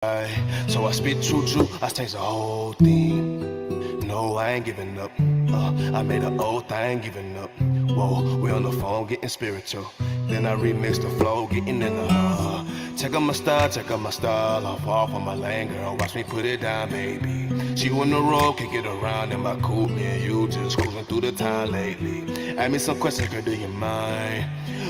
So I spit true, I change the whole thing. No, I ain't giving up. I made an oath, I ain't giving up. Whoa, we on the phone getting spiritual. Then I remix the flow, getting in the check out my style, I'm far from my lane, girl. Watch me put it down, baby. She on the road, kick it around in my coupe. Me and you just cruising through the town lately. Ask me some questions, girl, do you mind?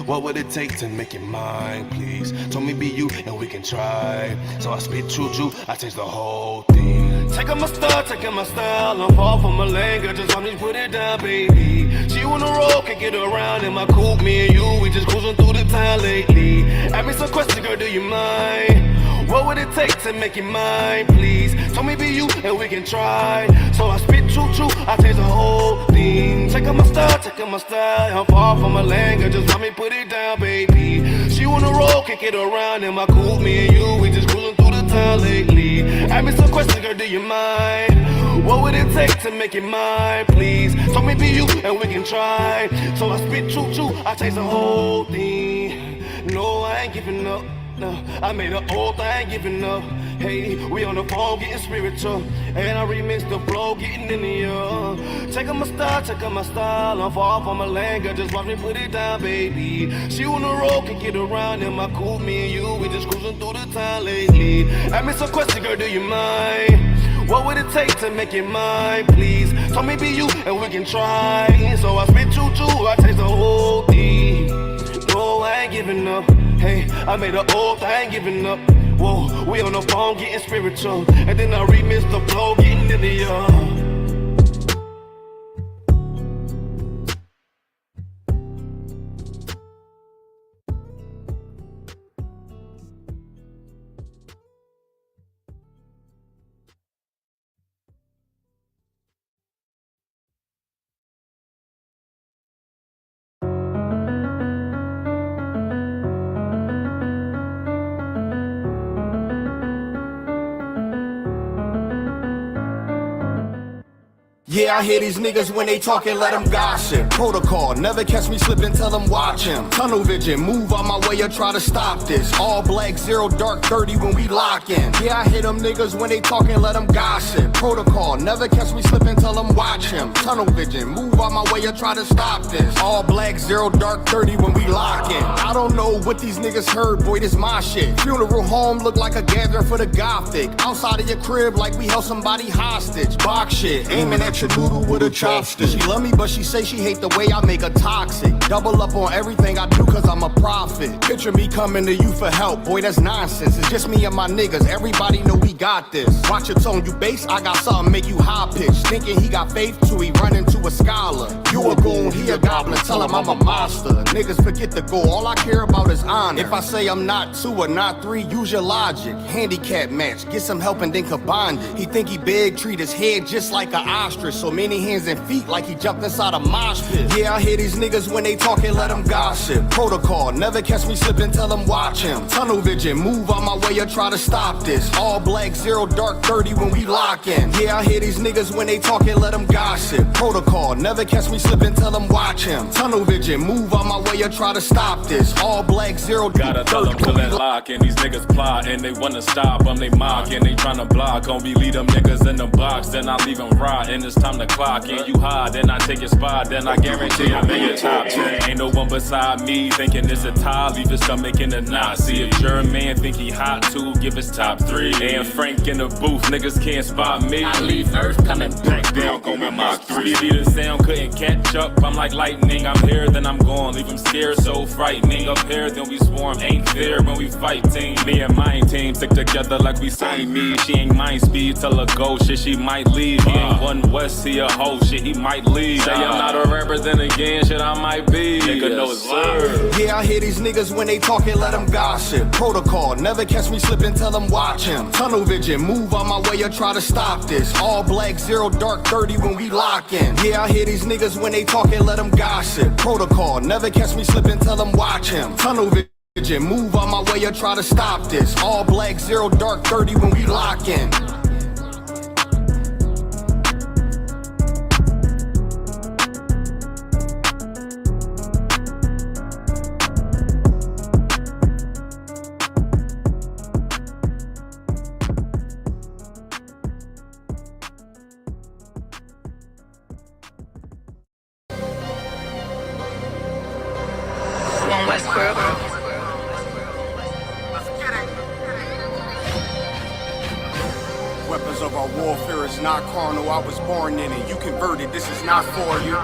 What would it take to make it mine, please? Told me be you and we can try. So I spit true, I change the whole thing. Take out my style, I'm far from my lane, girl. Just watch me put it down, baby. She on the road, kick it around in my coupe. Me and you, we just cruising through the town lately. Ask me some questions, girl, do you mind? What would it take to make it mine, please? Told me be you and we can try. So I spit true, I change the whole thing. Check out my style, I'm far from my lane, girl. Just want me put it down, baby. She on the road, kick it around in my coupe. Me and you, we just cruising through the town lately. Ask me some questions, girl, do you mind? What would it take to make it mine, please? Told me be you and we can try. So I spit true, I change the whole thing. No, I ain't giving up. No, I made an oath, I ain't giving up. Hey, we on the phone getting spiritual. And I remix the flow, getting in the air. Check out my style, I'm far from my lane, girl. Just watch me put it down, baby. She on the road, can get around in my coupe. Me and you, we just cruising through the town lately. Ask me some questions, girl, do you mind? What would it take to make it mine, please? Told me be you and we can try. So I spit true, I change the whole thing. No, I ain't giving up. Hey, I made an oath, I ain't giving up. Whoa, we on the phone getting spiritual. And then I remix the flow, getting in the air. Yeah, I hear these niggas when they talking, let them gossip. Protocol, never catch me slipping, tell them watch him. Tunnel vision, move on my way or try to stop this. All black, 0 dark 30 when we lock in. Yeah, I hear them niggas when they talking, let them gossip. Protocol, never catch me slipping, tell them watch him. Tunnel vision, move on my way or try to stop this. All black, 0 dark 30 when we lock in. I don't know what these niggas heard, boy, this my shit. Funeral home look like a gathering for the gothic. Outside of your crib like we held somebody hostage. Box shit, aiming at your noodle with a chopstick. She love me, but she say she hate the way I make her toxic. Double up on everything I do cause I'm a prophet. Picture me coming to you for help, boy, that's nonsense. It's just me and my niggas, everybody know we got this. Watch your tone, you bass, I got something make you high pitch. Thinking he got faith till he run into a scholar. You a goon, he a goblin, tell him I'm a monster. Niggas forget the goal, all I care about is honor. If I say I'm not 2 or not 3, use your logic. Handicap match, get some help and then combine it. He think he big, treat his head just like an ostrich. So many hands and feet like he jumped inside a mosh pit. Yeah, I hear these niggas when they talking, let them gossip. Protocol, never catch me slipping, tell them watch him. Tunnel vision, move on my way or try to stop this. All black, 0 dark 30 when we lock in. Yeah, I hear these niggas when they talking, let them gossip. Protocol, never catch me slipping, tell them watch him. Tunnel vision, move on my way or try to stop this. All black, 0 gotta tell them to let lock. And these niggas plot and they wanna stop them, they mock and they tryna block. Only leave them niggas in the box, then I leave them rot. And it's time to clock in. You hide, then I take your spot, then I guarantee I'm in your top 10. Ain't no one beside me thinking it's a tie. Leave his stomach in the knot. See a German man think he hot too, give his top 3. And Frank in the booth, niggas can't spot me. I leave first, coming back down, going with Mach 3. See the sound couldn't catch up, I'm like lightning. I'm here, then I'm gone, leave them scared, so frightening. Up here, then we swarm, ain't fair when we fight team. Me and my team stick together like we signed me. She ain't mind speed, tell her go, shit, she might leave. He ain't one West, see a hoe, shit, he might leave. Say I'm not a rapper, then again, shit, I might be. Nigga know it's live. Yeah, I hear these niggas when they talking, let them gossip. Protocol, never catch me slipping, tell them watch him. Tunnel vision, move on my way or try to stop this. All black, 0 dark 30 when we lock in. Yeah, I hear these niggas when they talking, let them gossip. Protocol, never catch me slipping, tell them watch him. Tunnel vision, move on my way or try to stop this. All black, 0 dark 30 when we lock in. Weapons of our warfare is not carnal, I was born in it. You converted, this is not for you.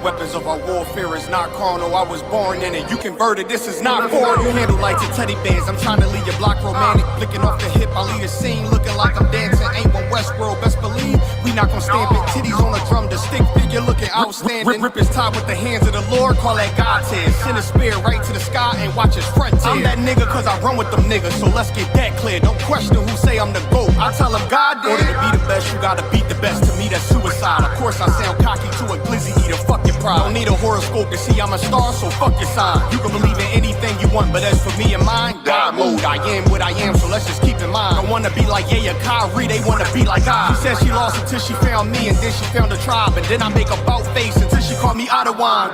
Weapons of our warfare is not carnal, I was born in it. You converted, this is not for you. Handle like your teddy bears, I'm trying to leave your block romantic. Flicking off the hip, I leave the scene looking like I'm dancing. Ain't one Westworld, best believe we not gon' stand big titties on a drum. The stick figure looking outstanding. Rip his top with the hands of the Lord, call that God tears. Send a spear right to the sky and watch his front tear. I'm that nigga cause I run with them niggas, so let's get that clear. Don't question who say I'm the GOAT, I tell them God did. In order to be the best, you gotta beat the best. To me that's suicide. Of course I sound cocky to a glizzy eater, fuck your pride. Don't need a horoscope to see I'm a star, so fuck your sign. You can believe in anything you want, but as for me and mine, God mode, I am what I am, so let's just keep in mind. Don't wanna be like Kyrie, they wanna be like I. She said she lost until she found me, and then she found a tribe, and then I make a bout face until she called me out of wine.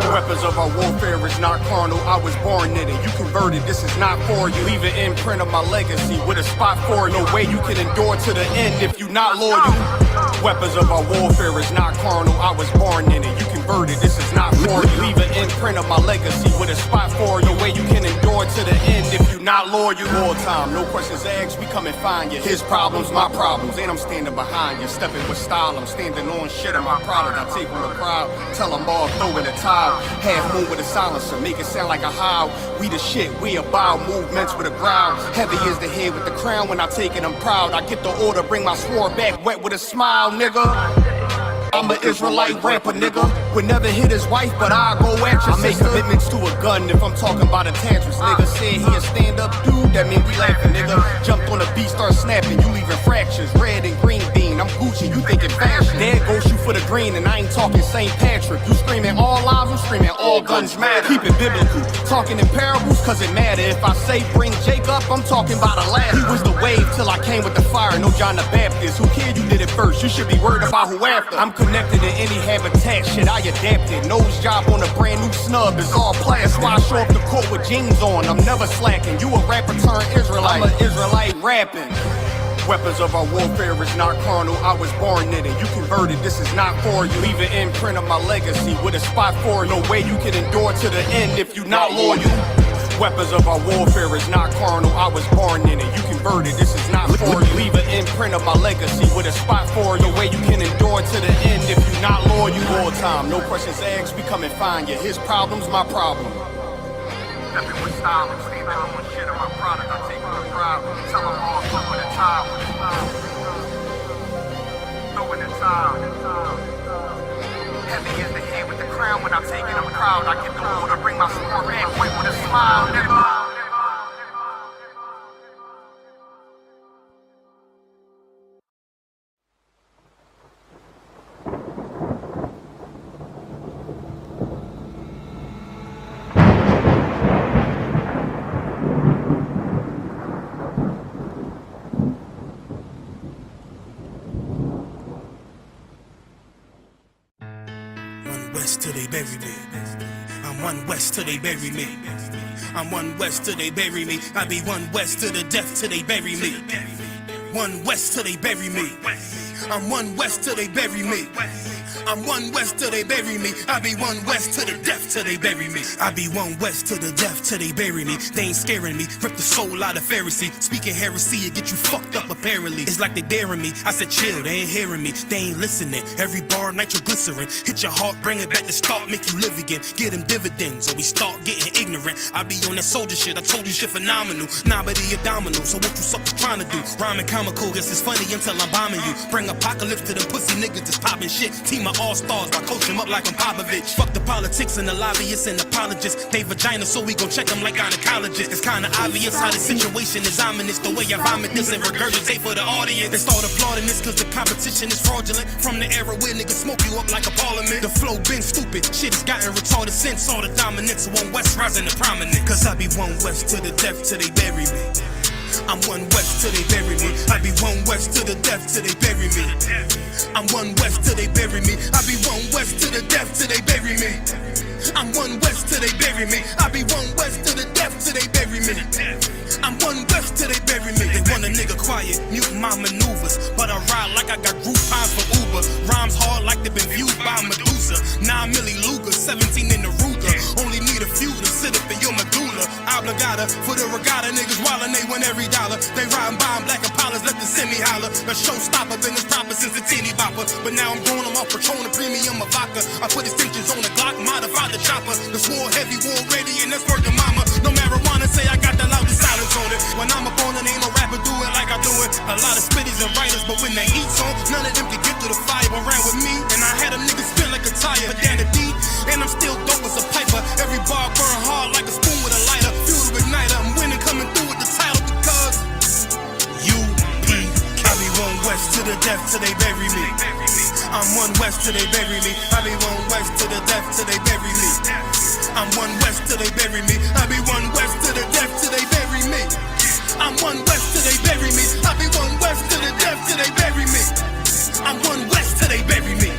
The weapons of our warfare is not carnal, I was born in it. You converted, this is not for you. Leave an imprint of my legacy with a spot for you. No way you can endure to the end if you not loyal. Weapons of our warfare is not carnal, I was born in it. You converted, this is not for you. Leave an imprint of my legacy with a spot for you. No way you can endure to the end if you not loyal. All time, no questions asked, we come and find you. His problems, my problems, and I'm standing behind you. Stepping with style, I'm standing on shit in my product. I take on the crowd, tell them all, throw in the towel. Half moon with a silencer, make it sound like a howl. We the shit, we about movements with a growl. Heavy is the head with the crown, when I take it I'm proud. I get the order, bring my sword back wet with a smile, nigga. I'm an Israelite rapper, nigga. Would never hit his wife, but I'll go at your sister. I make commitments to a gun if I'm talking about a tantrums. Nigga said he a stand-up dude, that mean we laughing, nigga. Jumped on the beat, start snapping, you leaving fractures. Red and green bean, I'm Gucci, you thinking fashion. Dad go shoot for the green, and I ain't talking St. Patrick. You screaming all lives, I'm screaming all guns matter. Keep it biblical, talking in parables, cause it matter. If I say bring Jake up, I'm talking about a ladder. He was the wave till I came with the fire, no John the Baptist. Who cared you did it first? You should be worried about who after. I'm connected in any habitat, shit I adapted. Nose job on a brand new snub is all plastic. That's why I show up the court with jeans on, I'm never slacking. You a rapper turned Israelite, I'm an Israelite rapping. Weapons of our warfare is not carnal, I was born in it. You converted, this is not for you. Leave an imprint of my legacy with a spot for you. No way you can endure to the end if you not loyal. Weapons of our warfare is not carnal, I was born in it. You converted, this is not for you. Leave an imprint of my legacy with a spot for you. No way you can endure to the end if you not loyal. All time, no questions asked, we come and find you. His problems, my problem. Stepping with style, I'm standing on shit in my product. I take on the crowd, tell them all, throw in the towel. Throw in the towel. Heavy is the head with the crown, when I'm taking them proud. I get the order, bring my sword back, wait with a smile, nigga. West till they bury me. I'm one west till they bury me. I'm one west till they bury me. I be one west to the death till they bury me. One west till they bury me. I'm one west till they bury me. I'm one west till they bury me. I be one west to the death till they bury me. I be one west to the death till they bury me. They ain't scaring me. Rip the soul out of Pharisee. Speaking heresy, it get you fucked up apparently. It's like they daring me. I said chill, they ain't hearing me. They ain't listening. Every bar nitroglycerin. Hit your heart, bring it back to start, make you live again. Get them dividends or we start getting ignorant. I be on that soldier shit. I told you shit phenomenal. Nah, but he abdominal. So what you suckers trying to do? Rhyming comical. Guess it's funny until I'm bombing you. Bring apocalypse to them pussy niggas that's popping shit. Team of all-stars, I coach them up like I'm Popovich. Fuck the politics and the lobbyists and apologists. They vagina, so we gon' check them like gynecologists. It's kinda obvious how the situation is ominous. The way I vomit this and regurgitate for the audience. They start applauding this cause the competition is fraudulent. From the era where niggas smoke you up like a parliament. The flow been stupid, shit has gotten retarded since all the dominance of one west rising to prominence. Cause I be one west to the death till they bury me. I'm one west till they bury me. I be one west to the death till they bury me. I'm one west till they bury me. I be one west to the death till they bury me. I'm one west till they bury me. I be one west to the death till they bury me. I'm one west till they bury me. They want a nigga quiet, mute my maneuvers, but I ride like I got Groupon for Uber. Rhymes hard like they been viewed by Medusa. 9 milli Luger, 17 in the Ruger. Only need a few to sit up in your medulla. Obligata for the regatta, niggas wildin', they win every dollar. They riding by in black Impalas, let the semi holler. a showstopper, been as proper since the titty bopper. But now I'm going, I'm off Patron, a premium of vodka. I put extensions on the Glock, modified the chopper. The swore heavy, war ready, and that's word to mama. No marijuana, say I got the loudest silence on it. When I'm up on it, ain't no rapper do it like I do it. A lot of spitties and writers, but when the heat's on, none of them can get to the fire around with me. And I had them niggas spin like a tire, but down the D, and I'm still dope as a piper. Every bar burn hard like a spoon with a lighter. Fuel to igniter, I'm winning, coming through with the title because U.P.K. I be one west to the death till they bury me. I'm one west till they bury me. I be one west to the death till they bury me. I'm one west till they bury me. I be one west to the death till they bury me. I'm one west till they bury me. I be one west to the death till they bury me. I'm one west till they bury me.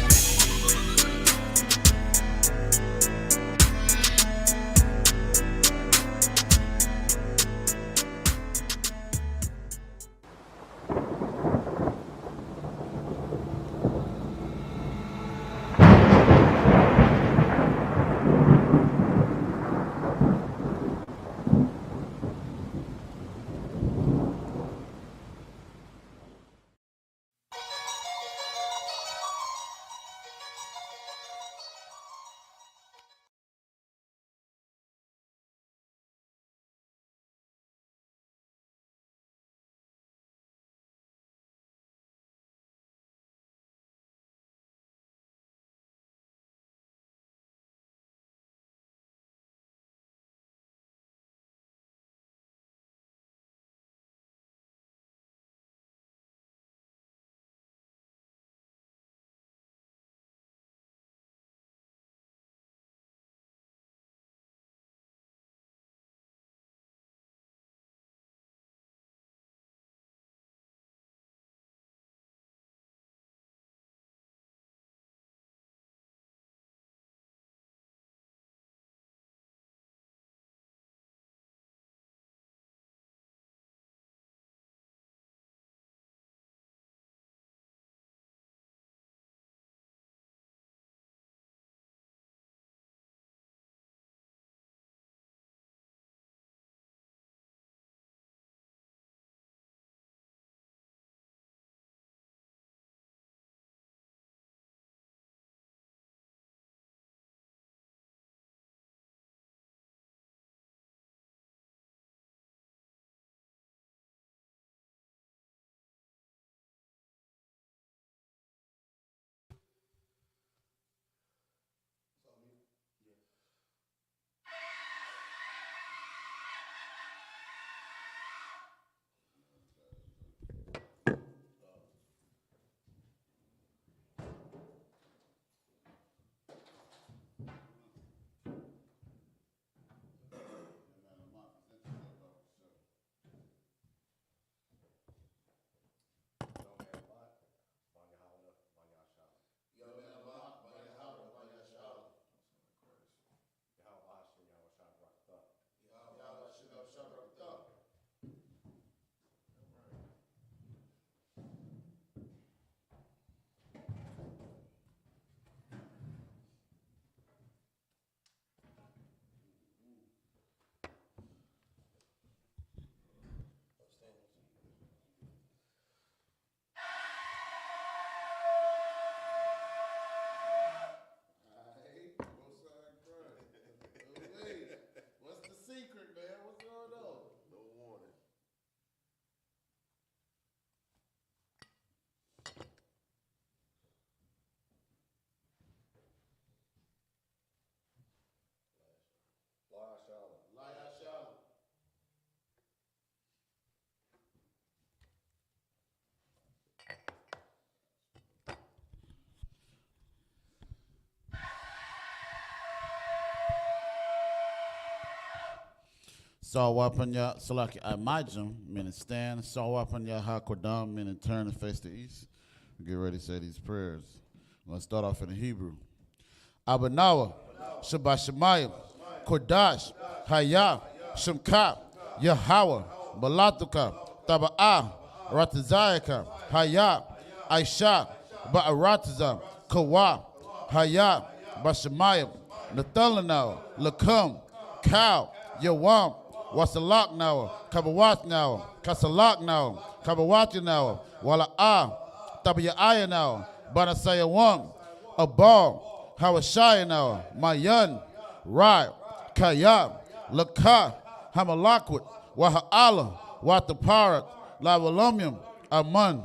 Sawapanya Salaki Imajim, meaning stand. Sawapanya Hakodam, meaning turn and face the east. Get ready to say these prayers. I'm going to start off in the Hebrew. Abanawa, Shabashamayim, Kodash, Hayah, Shemka, Yahweh, Balatuka, Taba'a, Ratazayaka, Hayah, Aisha, Ba'arataza, Kawa, Hayah, Bashamayim, Nathalanawa, Lakum, Cow, Yawam, Wasalak now, Kabawath now, Kasalak now, Kabawatinawa, Wala Tabayayanawa, Banasayawam, Abal, Hawashayanawa, Mayan, Rai, Kaya, Laka, Hamalakwit, Waha'ala, Wataparak, Lavalomium, Aman.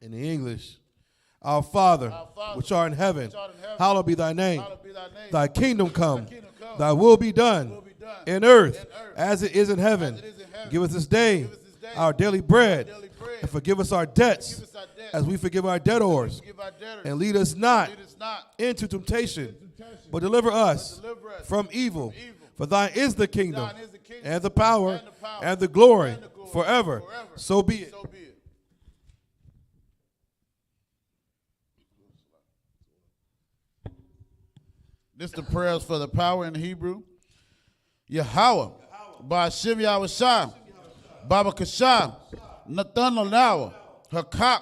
In the English, our Father, which art in heaven, hallowed be thy name. Thy kingdom come, thy will be done in earth as it is in heaven. Give us this day our daily bread, and forgive us our debts as we forgive our debtors. And lead us not into temptation, but deliver us from evil. For thine is the kingdom, and the power, and the glory forever. So be it. This is the prayers for the power in Hebrew. Yahweh, Ba'ashem Yahushua, Baba Kasha, Nathan Lanawa, Hakak,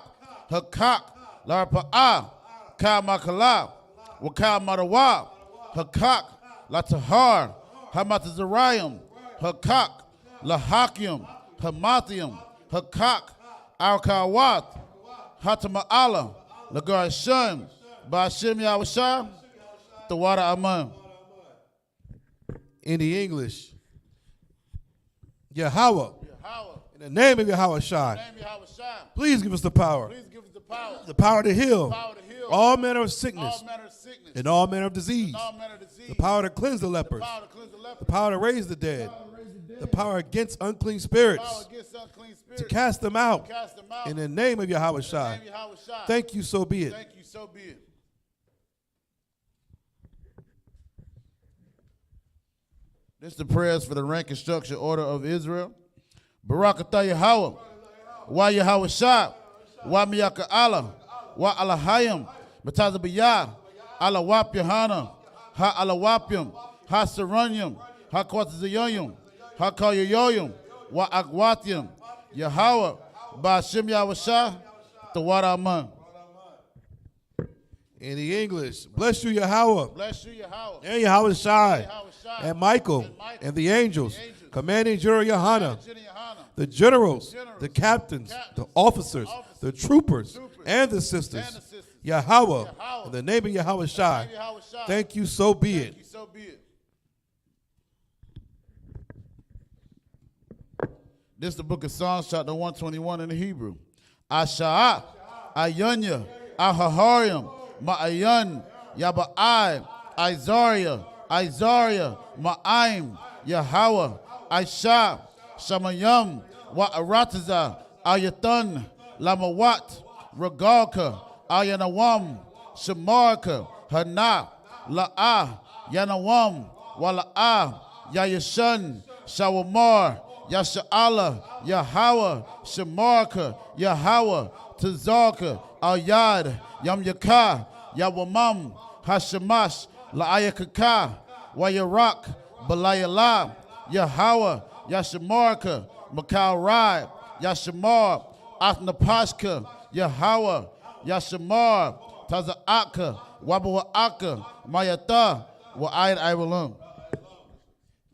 Larpa'ah, Ka Makala, Waka Marawa, Hakak, Latahar, Hamatazarayim, Hakak, Lahakim, Hamathium, Hakak, Al-Kawat, Hatama'ala, Lagar Ba'ashem Yahushua, the water Aman. In the English, Yahweh, in the name of Yahweh Shai, please give us the power, the power to heal all manner of sickness and all manner of disease, the power to cleanse the lepers, the power to raise the dead, the power against unclean spirits, to cast them out in the name of Yahweh Shai. Thank you, so be it. This is the prayers for the rank and structure order of Israel. Barakatah Yahweh, Wa Yahweh Shah, Wa Miyaka Allah, Wa Alahayim, Batazabiyah, Alawap Yohanna, Ha Alawapim, Ha Saranyim, Ha Kwatazayoyim, Ha Kayoyoyim, Wa Agwatium, Yahweh, Ba'ashem Yahushua, the water Aman. In the English, bless you, Yahweh, Bless you, Yahweh, and Yahweh Shai, and Michael, and the angels, commanding General YAHANNA, the generals, the captains, the officers, the troopers, and the sisters. Yahweh, in the name of Yahweh Shai. Thank you, so be it. This is the book of Psalms, chapter 121 in the Hebrew. Asha'ah, Ayunya, Ahaharium, Ma'ayan, Yaba'ai, Isaiah, Ma'aim, Yahweh, Aisha, Shamayam, Wa'arataza, Ayatan, Lamawat, Regalka, Ayanawam, Shamarka, Hana, La'ah, Yanawam, Wala'ah, Yayashan, Shawamar, Yasha'ala, Yahweh, Shamarka, Yahweh, Tazarka, Ayad, Yamyaka, Yawamam, Hashamash, La'ayakaka, Wayarak, Balayala, Yahweh, Yashamarka, Makal Rai, Yashamar, Athnapashka, Yahweh, Yashamar, Taza'aka, Wabawa'aka, Mayata, Wa'ayad Iwalam.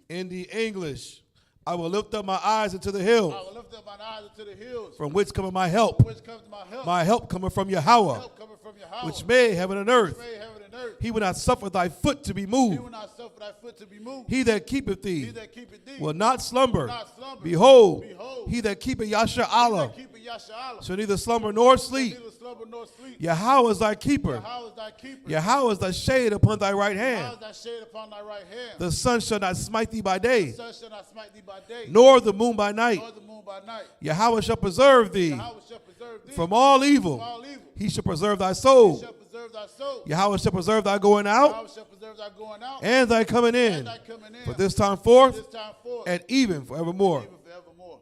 In the English, I will lift up my eyes into the hills. I will lift up mine eyes into the hills. From which cometh my help? Which comes my help? My help cometh from Yahweh, Help coming from Yahweh, which made heaven and earth. made heaven and earth. He will not suffer thy foot to be He moved. will not suffer thy foot to be moved. He that keepeth He thee that keepeth thee will not slumber. not slumber. Behold, Behold, he that keepeth Yasha he Allah that keepeth Yasha'Allah shall neither slumber nor sleep. neither slumber nor sleep. Yahweh is thy keeper. Yahweh is thy keeper. Yahweh is thy shade upon thy right Yahweh hand. is thy shade upon thy right hand. The sun shall not smite thee by day, The sun shall not smite thee by day, nor the moon by night. nor the moon by night. Yahweh shall preserve thee Yahweh shall preserve thee from all evil. from all evil. He shall preserve thy He soul. shall preserve thy soul. Yahweh shall preserve thy going out Yahweh shall preserve thy going out and thy coming in, and thy coming in. for this time forth This time forth and even forevermore. even forevermore.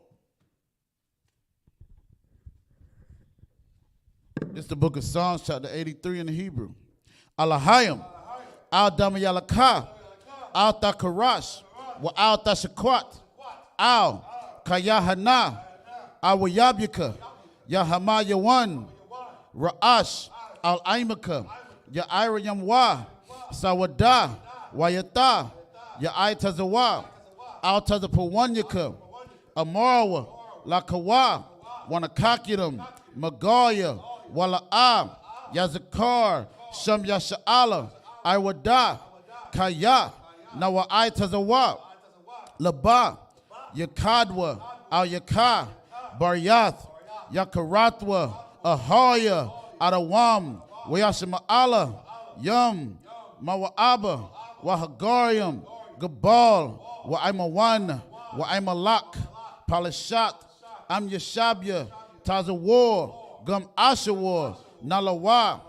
This is the book of Psalms, chapter 83 in the Hebrew. Alahayim, Al Damayalaka, Al Takarash, Wa Al Tashakwat, Al Kayahana, Al Yabika, Yahama Yawan, Ra'ash, Al Aimaka, Ya'ira Yamwa, Sawada, Wayata, Ya'ai Tazawa, Al Tazapawanyaka, Amarawa, Lakawa, Wanakakidim, Magoya, Wala'am, Yazakar, Shem Yasha'ala, Iwada, Kaya, Nawa'ai Tazawa, Laba, Yakadwa, Al Yaka, Baryath, Yakaratwa, Ahoya, Adawam, Wayashima'ala, Yum, Mawa'aba, Wahagarium, Gabal, Wa'aimawan, Wa'aimalak, Palishat, Am Yashabya, Tazawar, Gum Ashawar, Nalawa,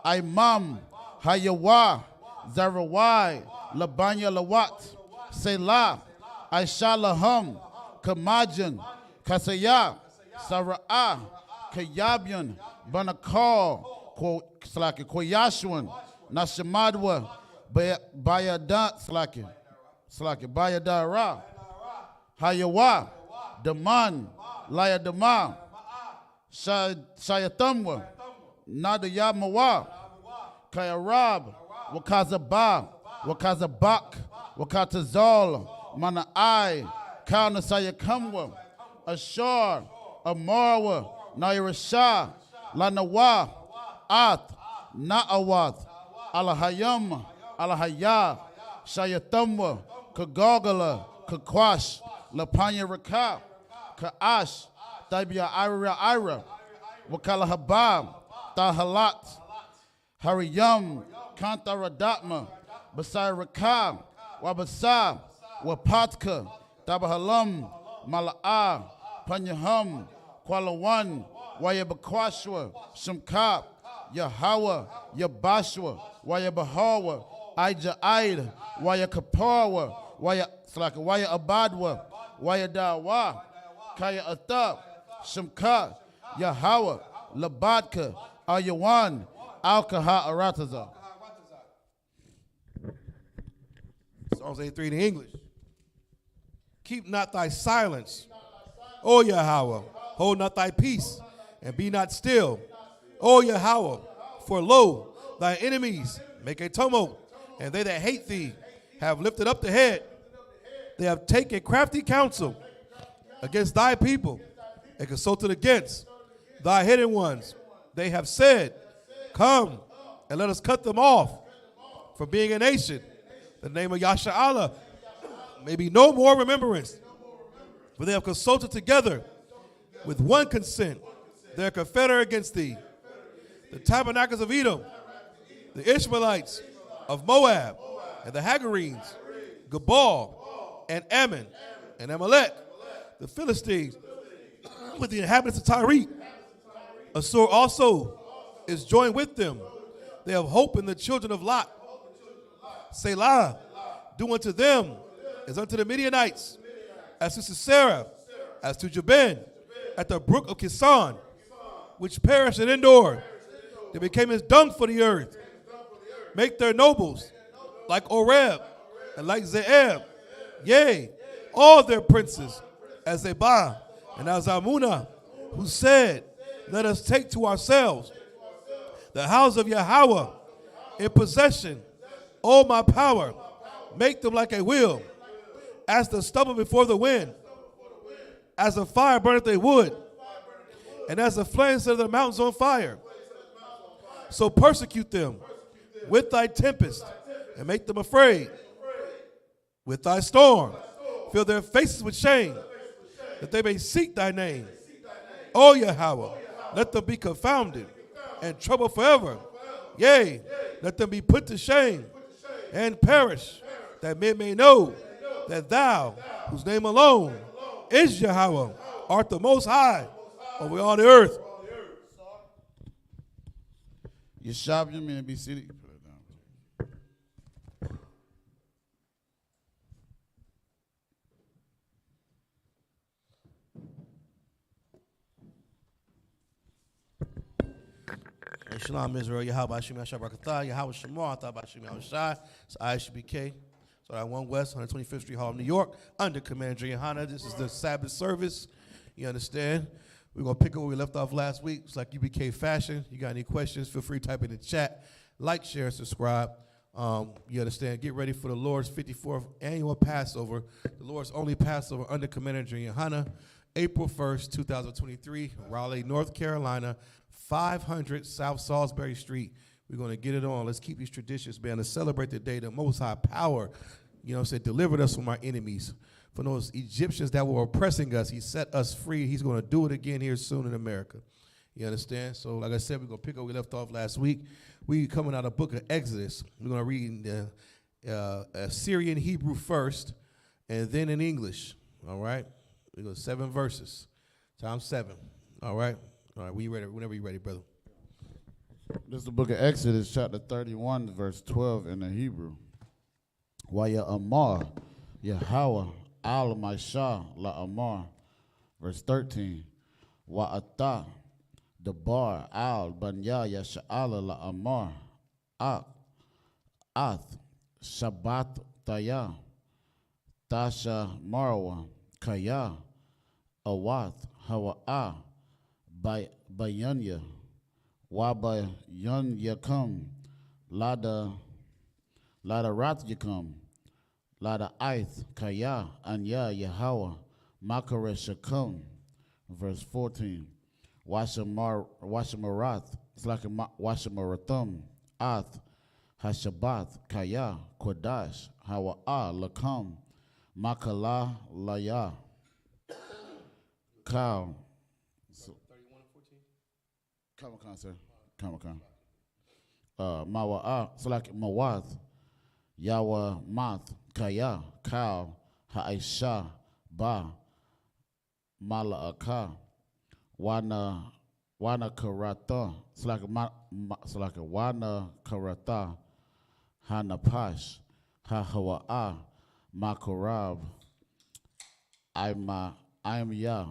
Imam, Hayawa, Zarawai, Labanya Lawat, Selah, Aisha Laham, Kamajan, Kasaya, Sara'ah, Kayabyan, Banakal, Koyashwan, Nashamadwa, Bayadat, Bayadara, Hayawa, Daman, Laya Dama, Shayatamwa, Nadayamawa, Kayarab, Wakazaba, Wakazabak, Wakatazal, Mana'ai, Kaunasaya Ashar, Amarwa, Nairashah, Lanawa, Ath, Na'awath, Alahayam, Alahaya, Shayatamwa, Kagogala, Kakwash, Lapanya Raka, Ka'ash, Tabia Ira, Wakalahabab, Tahalat, Hariyam, Kantaradatma, Basai Raka, Wabasa, Wapatka, Tabahalam, Mala'a, Panyaham, Kualawan, Wayabakwashwa, Shemkap, Yahawa, Yabashwa, Wayabahawa, Ija'id, Wayakapawa, Waya Abadwa, Wayadawa, Kaya Athab, Shemka, Yahawa, Labadka, Ayawan, Alkaha Arataza. Psalms 83 in English. Keep not thy silence, O Yahweh. Hold not thy peace, and be not still, O Yahweh. For lo, thy enemies make a tumult, and they that hate thee have lifted up the head. They have taken crafty counsel against thy people, and consulted against thy hidden ones. They have said, come, and let us cut them off from being a nation. The name of Yasha'Allah may be no more remembrance. For they have consulted together with one consent. They are confederate against thee. The tabernacles of Edom, the Ishmaelites of Moab, and the Hagarenes, Gabal, and Ammon, and Amalek, the Philistines, with the inhabitants of Tyre. Assur also is joined with them. They have hope in the children of Lot. Selah, do unto them as unto the Midianites, as to Sisera, as to Jabin, at the brook of Kison, which perished in Endor. They became as dung for the earth. Make their nobles like Oreb and like Zeeb, yea, all their princes as Zebah and as Zalmunna, who said, let us take to ourselves the house of Yahweh in possession. O my power, make them like a wheel, as the stubble before the wind, as a fire burneth a wood, and as the flames set the mountains on fire. So persecute them with thy tempest, and make them afraid with thy storm. Fill their faces with shame, that they may seek thy name. O Yahweh, let them be confounded and troubled forever. Yea, let them be put to shame and perish, that men may know that thou, whose name alone is Yahweh, art the most high over all the earth. Yeshab, you mean be seated? Put it down. Shalom Israel, Yahweh Hashem Yahshua Barakatah, Yahweh Shemar, Atah Hashem Yahushai. It's I.S.U.P.K. So at 1 West, 125th Street, Harlem, New York, under Commander YAHANNA. This is the Sabbath service. You understand? We're going to pick up where we left off last week. It's like U.P.K. fashion. You got any questions, feel free to type in the chat. Like, share, and subscribe. You understand? Get ready for the Lord's 54th annual Passover. The Lord's only Passover under Commander YAHANNA. April 1st, 2023, Raleigh, North Carolina, 500 South Salisbury Street. We're going to get it on. Let's keep these traditions, man, to celebrate the day the Most High power, delivered us from our enemies. From those Egyptians that were oppressing us, he set us free. He's going to do it again here soon in America. You understand? So, like I said, we're going to pick up where we left off last week. We coming out of the book of Exodus. We're going to read the Syrian Hebrew first, and then in English. All right? We go 7 verses. Times 7. All right? All right, we ready? Whenever you're ready, brother. This is the book of Exodus, chapter 31, verse 12 in the Hebrew. YAHANNA, Yahweh, al-Mashah, la-Amar. Verse 13. Wa'ata, Dabar, al-Banya, Yasha'ala, la-Amar. Ath, Shabbat, Taya, Tasha, Marwa, Kaya, Awath, Hawa'ah, Bayanya, Wabayan Yakum, Lada Rat Yakum, Lada Ith, Kaya, Anya, Yahweh, Makaresh Shakum. Verse 14. Washamarat, it's like a Washamarathum, Ath, Hashabath, Kaya, Kodash, Hawa'ah, Lakam, Makala, Laya, Cow. 31 and 14? Come on, sir. Come on. Mawa'ah, it's like Mawath, Yawa Math, Kaya, Cow, Ha'isha, Ba, Mala'aka, Wana Karata, it's like a Wana Karata, Hanapash, Hahawa'ah, Makarab, I'm Ya,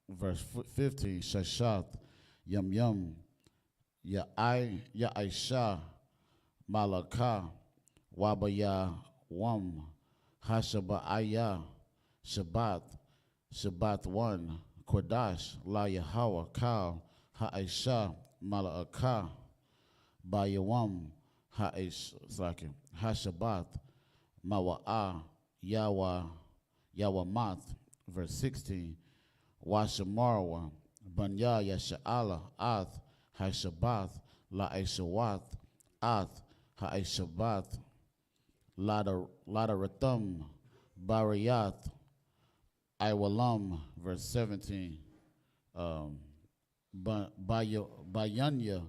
verse 15, Shashat, Yum, Ya Aisha, Malaka, Wabaya Wam, Hashaba'aya, Shabbat 1, Kodash, La Yahweh, Kal, Ha'aisha, Malaka, Bayawam, Hashabat, Mawa'ah, Yawamat, verse 16, Washamarwa, Banya Yasha'ala, Ath, Hashabath, La Aishawath, Ath, Ha'aishabath, Lada Rathum, Barayath, Iwalam, verse 17, Bayanya,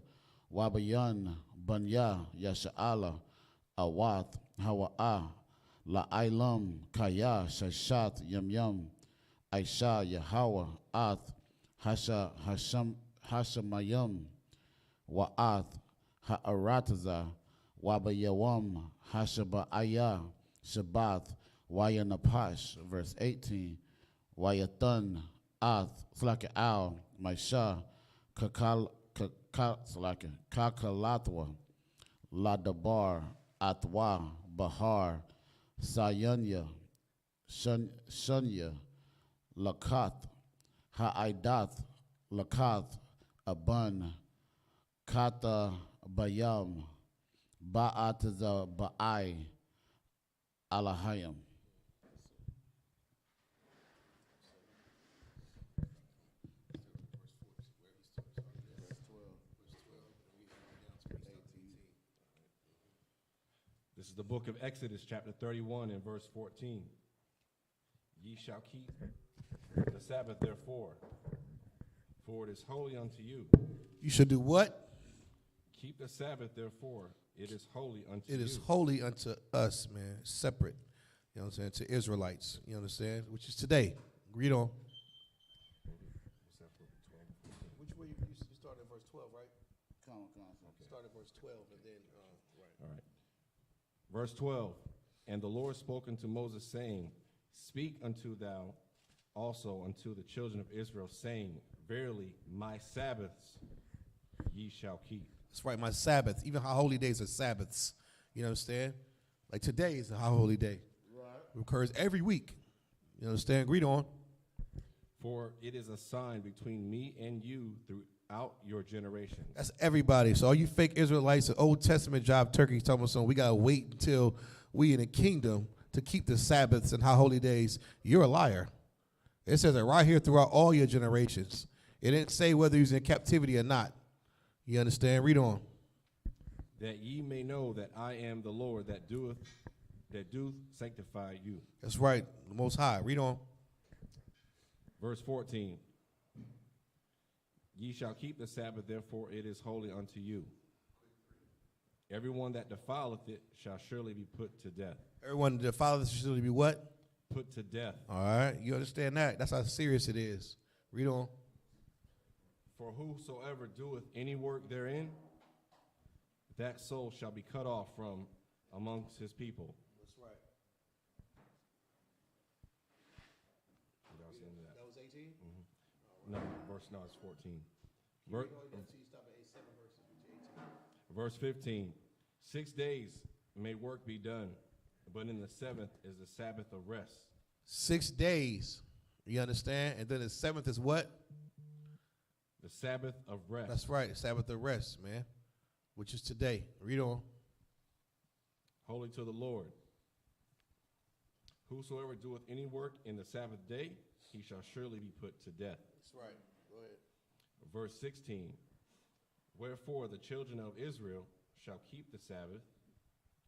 Wabayan, Banya, Yasha'ala, Awath, Hawa'ah, La Ilam, Kaya, Shashat, Yum, Aisha, Yahweh, Ath, Hashamayam, Wa'ath, Ha'arataza, Wabayawam, Hashaba'aya, Shabbath, Wayanapash, verse 18, Wayathan, Ath, Slaka Al, Maisha, Kakalatwa, Ladabar, Atwa, Bahar, Sayanya, Shunya, Lakat, Ha'idath, Lakat, Aban, Kata, Bayam, Ba'ataza, Ba'ai, Alahayam. This is the book of Exodus, chapter 31 and verse 14. Ye shall keep the Sabbath, therefore, for it is holy unto you. You should do what? Keep the Sabbath, therefore. It is holy unto you. It is holy unto us, man. Separate. You know what I'm saying? To Israelites. You understand? Which is today. Read on. Which way you start at verse 12, right? Come on. Start at verse 12 and then, right. All right. Verse 12. And the Lord spoke unto Moses, saying, Speak unto thou also unto the children of Israel, saying, Verily, my Sabbaths ye shall keep. That's right, my Sabbath. Even high holy days are Sabbaths. You understand? Like today is a high holy day. Right. It occurs every week. You understand? Read on. For it is a sign between me and you throughout your generations. That's everybody. So all you fake Israelites, the Old Testament job turkeys talking about something, we got to wait until we in the kingdom to keep the Sabbaths and high holy days. You're a liar. It says it right here throughout all your generations. It didn't say whether he's in captivity or not. You understand? Read on. That ye may know that I am the Lord that doth sanctify you. That's right, the Most High. Read on. Verse 14. Ye shall keep the Sabbath, therefore it is holy unto you. Everyone that defileth it shall surely be put to death. Everyone that defileth it shall surely be what? Put to death. All right, you understand that? That's how serious it is. Read on. For whosoever doeth any work therein, that soul shall be cut off from amongst his people. That's right. That was 18? No, it's 14. Verse 15. 6 days may work be done, but in the seventh is the Sabbath of rest. 6 days. You understand? And then the seventh is what? The Sabbath of rest. That's right, Sabbath of rest, man, which is today. Read on. Holy to the Lord. Whosoever doeth any work in the Sabbath day, he shall surely be put to death. That's right. Go ahead. Verse 16. Wherefore the children of Israel shall keep the Sabbath,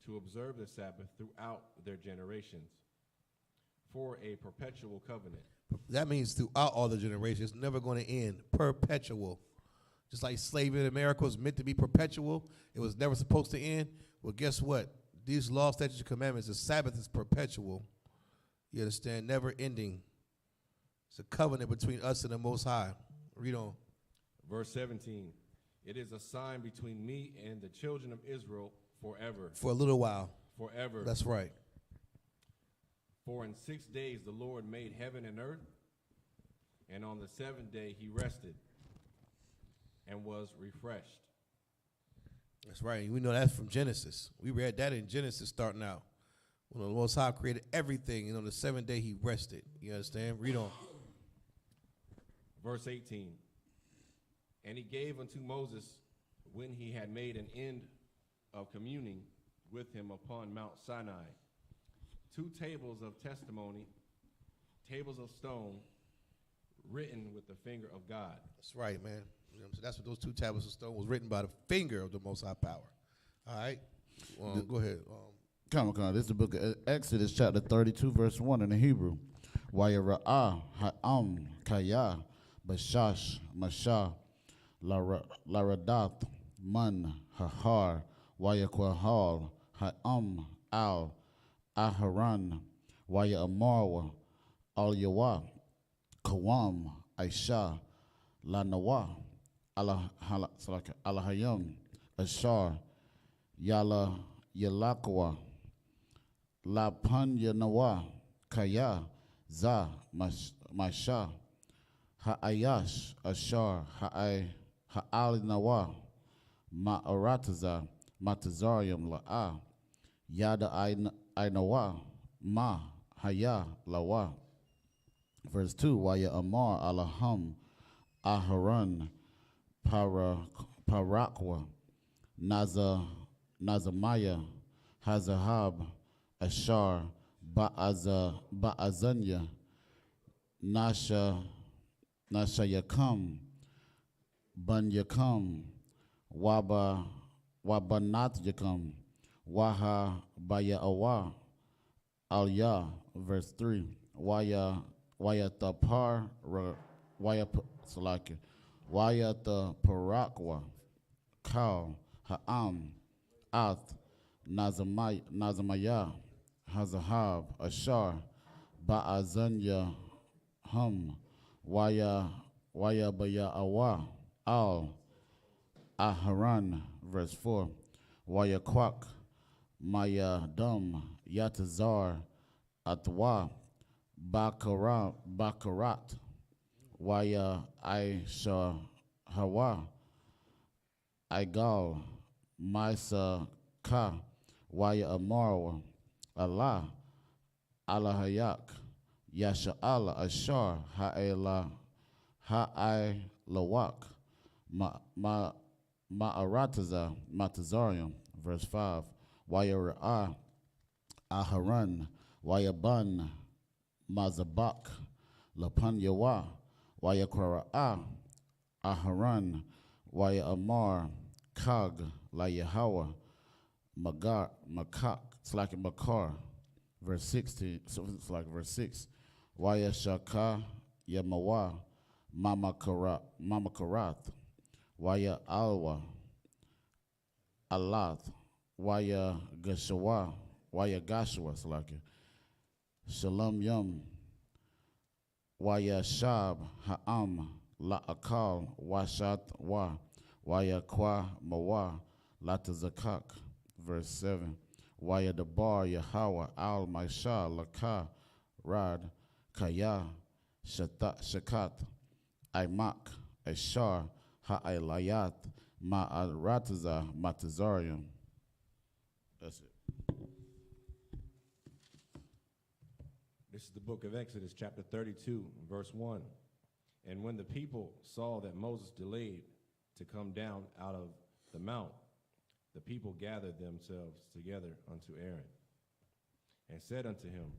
to observe the Sabbath throughout their generations, for a perpetual covenant. That means throughout all the generations. It's never going to end. Perpetual. Just like slavery in America was meant to be perpetual, it was never supposed to end. Well, guess what? These laws, statutes, and commandments, the Sabbath is perpetual. You understand? Never ending. It's a covenant between us and the Most High. Read on. Verse 17. It is a sign between me and the children of Israel forever. For a little while. Forever. That's right. For in 6 days the Lord made heaven and earth, and on the seventh day he rested and was refreshed. That's right. We know that's from Genesis. We read that in Genesis starting out. When the Most High created everything, and on the seventh day he rested. You understand? Read on. Verse 18. And he gave unto Moses, when he had made an end of communing with him upon Mount Sinai, 2 tables of testimony, tables of stone, written with the finger of God. That's right, man. You know what I'm saying? That's what those 2 tablets of stone was written by the finger of the Most High power. All right? Go ahead. Come on. This is the book of Exodus, chapter 32, verse 1 in the Hebrew. Wayara'ah ha'am kaya bashash mashah laradath man hahar wayakwahal ha'am al aharan waya'amarwa al yawa kawam aisha lanawa alahayam ashar yala yalakwa la panya nawa kaya za masha ha'ayash ashar ha'al nawa ma'arataza matazarium la'a yada ainawa ma haya lawa. Verse 2, waya amar alaham aharan parakwa nazamaya hazahab ashar ba'azanya nasha yakam ban yakam wabanat yakam waha baya awa alya. Verse 3, waya tapar waya the parakwa kal ha'am ath nazamaya hazahab ashar ba'azanya hum waya baya awa al aharan. Verse 4, waya kwak maya dum yatazar atwa bakarat waya aisha hawa igal maisa ka waya amarwa Allah alahayak yasha Allah ashar ha'ilawak ma'arataza matazarium. Verse 5, waya ra'ah aharan waya ban mazabak Lapan Yawa, Waya Kwara'a, Aharan, Waya Amar, Kag, La Yahawa, Magar, Makak, it's like a Makar, verse 16, so it's like verse 6. Waya Shaka, Yamawa, Mama Karath, Waya Alwa, Alath, Waya Gashawa, Waya Gashua, it's like it. Shalom Yum, Waya Shab, Ha'am, La Akal, Washat Wa, Waya Kwa Mawa, Latazakak, verse 7. Waya Dabar, Yahawa, Al Maisha, Laka, Rad, Kaya, Shakat, Aimak, Ashar, Ha'ailayat, Ma'arataza, Matazarium. That's it. This is the book of Exodus, chapter 32, verse 1. And when the people saw that Moses delayed to come down out of the mount, the people gathered themselves together unto Aaron and said unto him,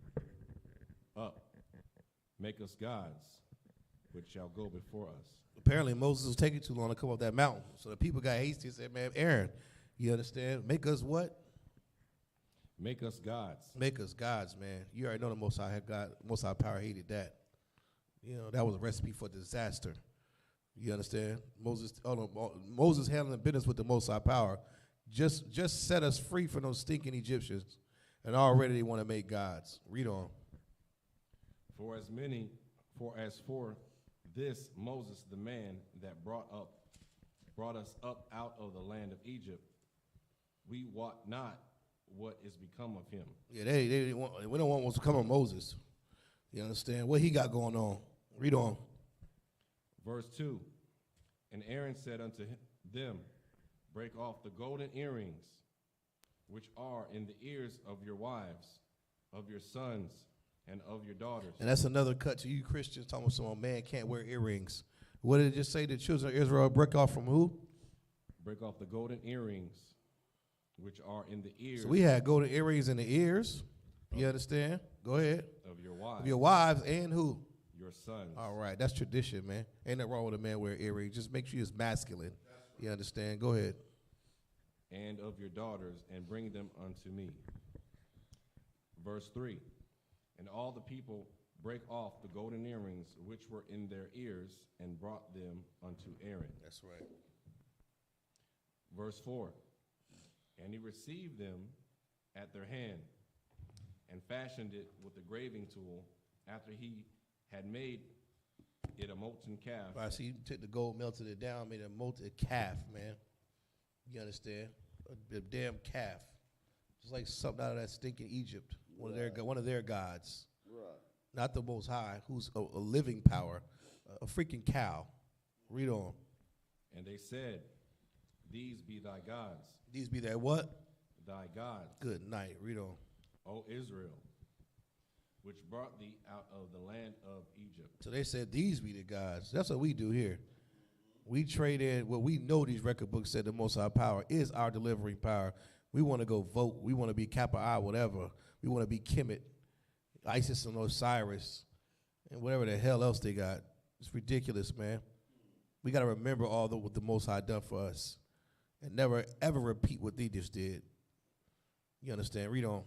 Up, make us gods, which shall go before us. Apparently Moses was taking too long to come up that mountain. So the people got hasty and said, man, Aaron, you understand? Make us what? Make us gods. Make us gods, man. You already know the Most High God, Most High Power hated that. You know, that was a recipe for disaster. You understand? Moses handling business with the Most High Power just set us free from those stinking Egyptians, and already they want to make gods. Read on. For as for this Moses, the man that brought us up out of the land of Egypt, we wot not what is become of him. Yeah, we don't want what's become of Moses. You understand? What he got going on? Read on. Verse 2, and Aaron said unto them, Break off the golden earrings, which are in the ears of your wives, of your sons, and of your daughters. And that's another cut to you Christians talking about some man can't wear earrings. What did it just say? The children of Israel break off from who? Break off the golden earrings, which are in the ears. So we had golden earrings in the ears. You understand? Go ahead. Of your wives. Of your wives and who? Your sons. All right, that's tradition, man. Ain't nothing wrong with a man wearing earrings. Just make sure he's masculine. You understand? Go ahead. And of your daughters, and bring them unto me. Verse 3, and all the people break off the golden earrings which were in their ears, and brought them unto Aaron. That's right. Verse 4, and he received them at their hand, and fashioned it with a graving tool, after he had made it a molten calf. All right, so you took the gold, melted it down, made a molten calf, man. You understand? A damn calf. Just like something out of that stinking Egypt. One of their gods. Right. Not the Most High, who's a living power. A freaking cow. Read on. And they said, These be thy gods. These be their what? Thy gods. Good night. Read on. O Israel, which brought thee out of the land of Egypt. So they said, these be the gods. That's what we do here. We trade in what we know these record books said the Most High Power is our delivering power. We want to go vote. We want to be Kappa I, whatever. We want to be Kemet, Isis and Osiris, and whatever the hell else they got. It's ridiculous, man. We got to remember all what the Most High done for us and never, ever repeat what they just did. You understand? Read on.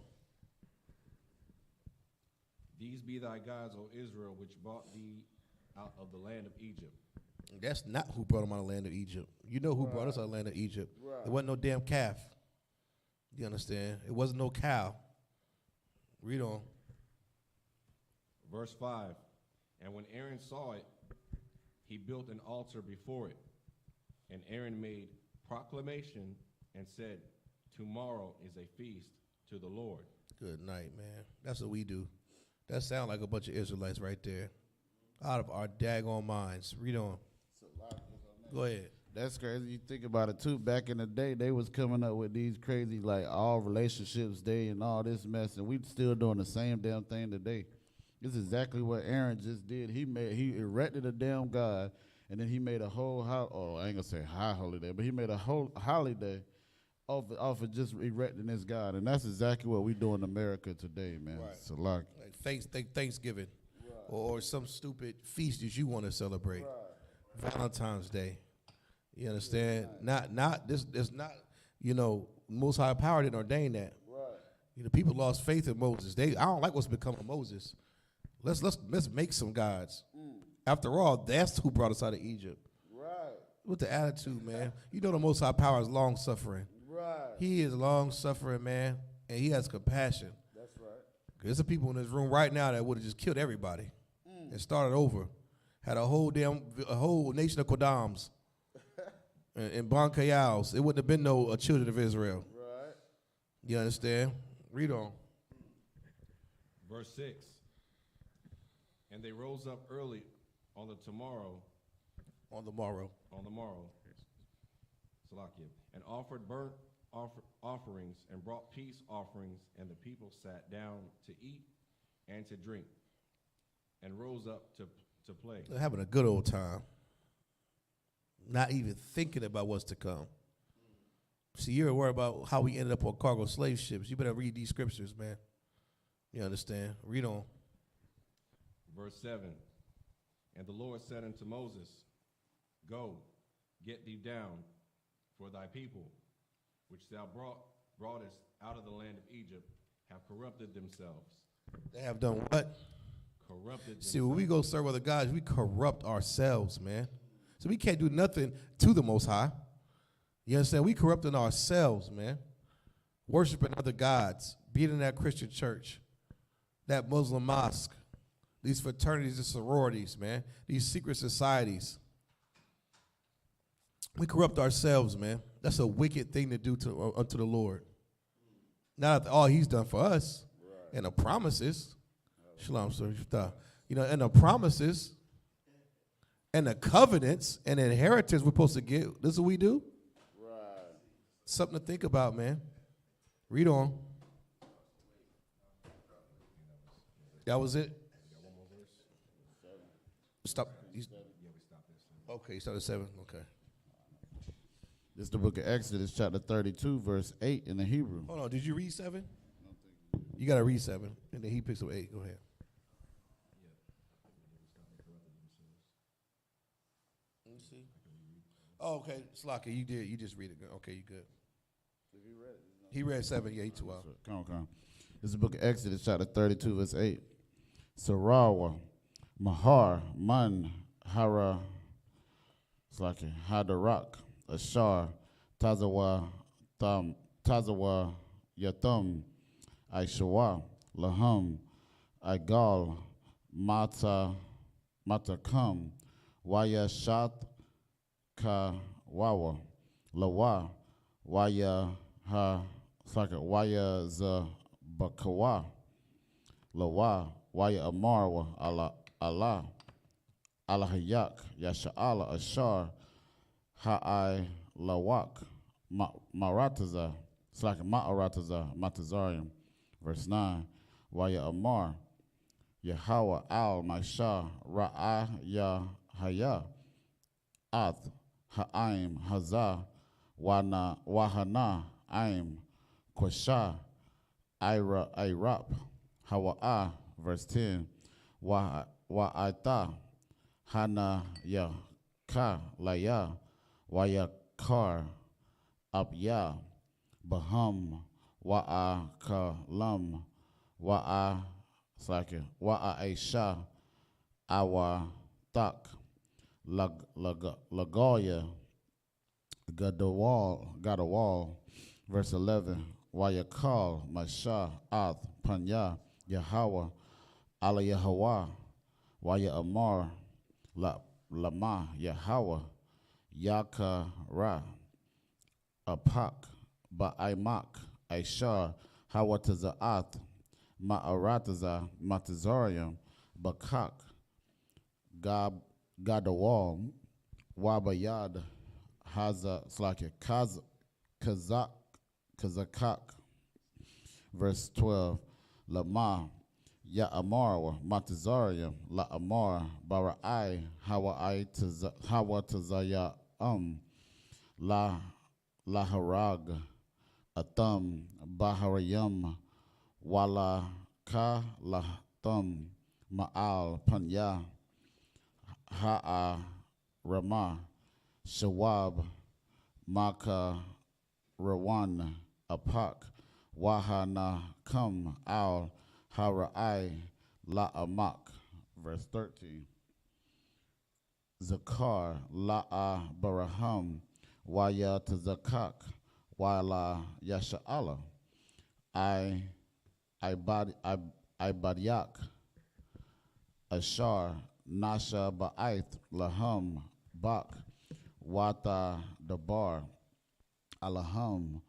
These be thy gods, O Israel, which brought thee out of the land of Egypt. That's not who brought them out of the land of Egypt. You know who brought us out of the land of Egypt. Right. It wasn't no damn calf. You understand? It wasn't no cow. Read on. Verse 5, and when Aaron saw it, he built an altar before it. And Aaron made proclamation and said, Tomorrow is a feast to the Lord. Good night, man. That's what we do. That sound like a bunch of Israelites right there. Out of our daggone minds. Read on. Go ahead. That's crazy. You think about it, too. Back in the day, they was coming up with these crazy, like, all relationships day and all this mess, and we still doing the same damn thing today. This is exactly what Aaron just did. He erected a damn god, and then he made a whole, I ain't going to say high holiday, but he made a whole holiday off of just erecting this god, and that's exactly what we do in America today, man. Right. It's a lot. Like Thanksgiving. Right. or some stupid feast that you want to celebrate. Valentine's Day. You understand? Not this. It's not. You know, Most High Power didn't ordain that. You know, people lost faith in Moses. I don't like what's become of Moses. Let's make some gods. After all, that's who brought us out of Egypt. With the attitude, man. You know the Most High Power is long suffering. He is long suffering, man, and he has compassion. That's right. There's some people in this room right now that would have just killed everybody and started over. Had a whole nation of Kodams and Bankayals. It wouldn't have been no children of Israel. Right. You understand? Read on. Verse 6. And they rose up early on the morrow, Salakia, and offered burnt offerings and brought peace offerings, and the people sat down to eat and to drink, and rose up to play. They're having a good old time. Not even thinking about what's to come. See, you're worried about how we ended up on cargo slave ships. You better read these scriptures, man. You understand? Read on. Verse 7. And the Lord said unto Moses, Go, get thee down, for thy people, which thou broughtest out of the land of Egypt, have corrupted themselves. They have done what? Corrupted themselves. See, when we go serve other gods, we corrupt ourselves, man. So we can't do nothing to the Most High. You understand? We corrupting ourselves, man. Worshiping other gods, being in that Christian church, that Muslim mosque, these fraternities and sororities, man, these secret societies. We corrupt ourselves, man. That's a wicked thing to do unto the Lord. Not after all he's done for us, and the promises. Shalom, sir. You know, and the promises, and the covenants, and the inheritance we're supposed to get. This is what we do. Right. Something to think about, man. Read on. That was it. Stop. Okay, you started 7. Okay. This is the book of Exodus, chapter 32, verse 8 in the Hebrew. Hold on. Did you read 7? You got to read 7, and then he picks up 8. Go ahead. Let me see. Oh, okay. Slaka, you did. You just read it. Okay, you good. He read 7. Yeah, he 2 out. Come on. This is the book of Exodus, chapter 32, verse 8. Sarawa, Mahar, Man, Hara, Slaka, Hadarak, Ashar, Tazawa, Yatham, I.S.U.P.K, Laham, Igal, Matakam, YAHANNA, Lawa, YAHZBKW, Lawa, Amarwa, Allah, Alahayak, Yasha'ala, Ashar, Ha'ai Lawak, Marataza, it's like Ma'arataza, Matazarium. Verse 9, Waya Amar, Yahweh al Maisha, Ra'a Yahaya, Ath, Ha'aim, Hazah, Wahana, Aim, Kwasha, Ira, Irap, Hawa'a, verse 10, Wa'aita, Hana Yaka, Laya, Wayakar, Abya, Baham, Wa'akalam, Wa'aisha, Awa Tak, Lagoya, Gadawal, verse 11, Wayakal, Masha, Ath, Panya, Yahweh, Ala Yahweh, Waya Amar, Lama, Yahweh, Yakara, Apak, Ba'aimak, Aishar, Hawataza'ath, Ma'arataza, Matazarium, Bakak, Gadawal, Wabayad, Haza, Slaka, Kazakak, verse 12, Lama, Ya'amar, Matazarium, La'amar, Bara'ai, Hawatazaya, Laharag, Atham, Baharayam, Wala Ka Latham, Ma'al Panya, Ha'a Ramah, Shawab, Maka Rawan, Apak, YAHANNA, Kum, Al, Hara'ai, La'amak. Verse 13. Zakar, La'a Baraham, Waya Tazakak, Wala Yasha'ala, Ibadiak, Ashar, Nasha Ba'aith, Laham, Bak, Wata Dabar, Alaham,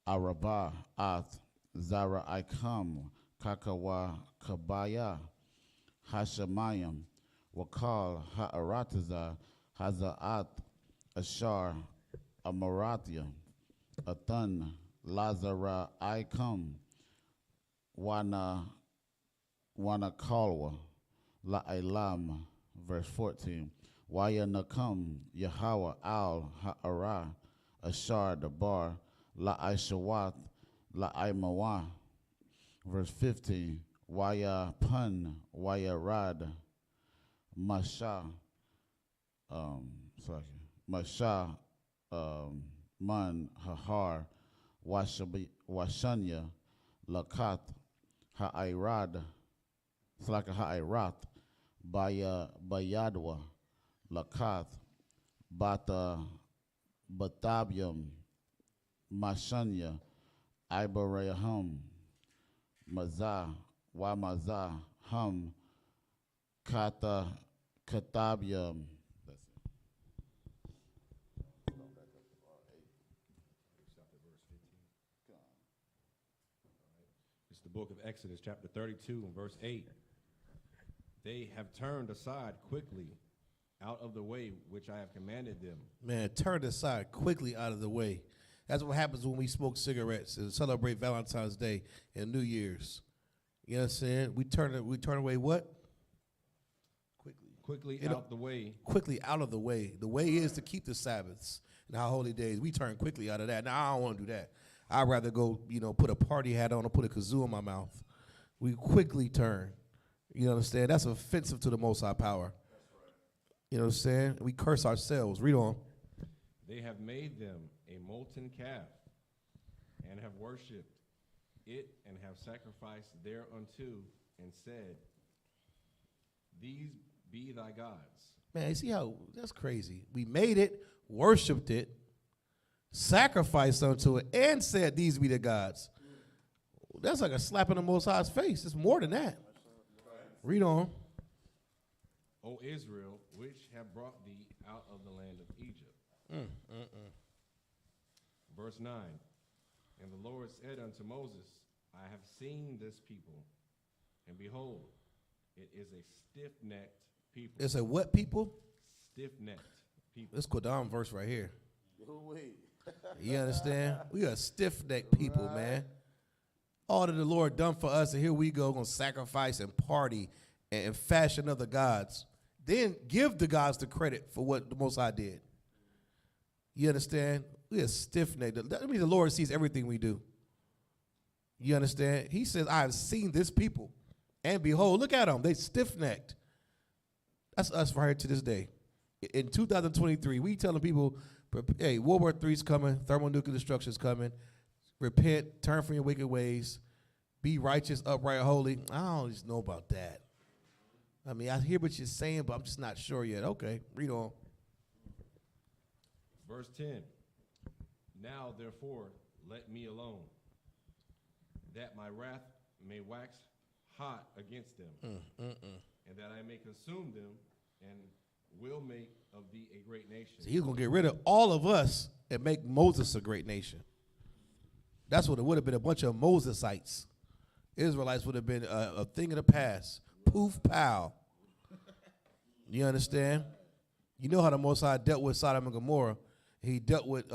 Araba, Ath, Zara Ikam, Kakawa Kabaya, Hashemayim, Wakal, Ha'arataza, Haza'at, Ashar, Amarathia, Athan, Lazara Ikam, Wanakalwa, La'ilam, verse 14. Waya Nakam, Yahweh Al Ha'ara, Ashar Dabar, La'ishawath, La'imawa, verse 15. Waya Pun, Waya Rad, Masha, Masha, Man, Hahar, Washanya, Lakat, Ha'irad, Ha'irath, Bayadwa, Lakath, Batabium, Mashanya, Ibarahum, Mazah, Wamazah, Hum, Katabium. It's the book of Exodus, chapter 32, and verse 8. They have turned aside quickly out of the way which I have commanded them. Man, turned aside quickly out of the way. That's what happens when we smoke cigarettes and celebrate Valentine's Day and New Year's. You know what I'm saying? We turn away what? Quickly out the way. Quickly out of the way. The way is to keep the Sabbaths and our holy days. We turn quickly out of that. Now, I don't want to do that. I'd rather go, put a party hat on or put a kazoo in my mouth. We quickly turn. You understand? That's offensive to the Most High Power. That's right. You know what I'm saying? We curse ourselves. Read on. They have made them a molten calf and have worshipped it and have sacrificed thereunto and said, these be thy gods. Man, you see how that's crazy. We made it, worshipped it, sacrificed unto it, and said, these be the gods. That's like a slap in the Most High's face. It's more than that. Read on. O Israel, which have brought thee out of the land of Egypt. Verse 9. And the Lord said unto Moses, I have seen this people, and behold, it is a stiff-necked people. It's a what people? Stiff-necked people. Let's go down verse right here. You understand? We are stiff-necked people, man. All that the Lord done for us, and here we go, going to sacrifice and party and fashion other gods. Then give the gods the credit for what the Most High did. You understand? We are stiff-necked. That means the Lord sees everything we do. You understand? He says, I have seen this people. And behold, look at them. They stiff-necked. That's us right here to this day. In 2023, we telling people, hey, World War III is coming. Thermonuclear destruction is coming. Repent, turn from your wicked ways, be righteous, upright, holy. I don't just know about that. I mean, I hear what you're saying, but I'm just not sure yet. Okay, read on. Verse 10. Now, therefore, let me alone, that my wrath may wax hot against them, and that I may consume them, and will make of thee a great nation. So he's going to get rid of all of us and make Moses a great nation. That's what it would have been, a bunch of Mosesites. Israelites would have been a thing of the past. Poof, pow. You understand? You know how the Most High dealt with Sodom and Gomorrah. He dealt with,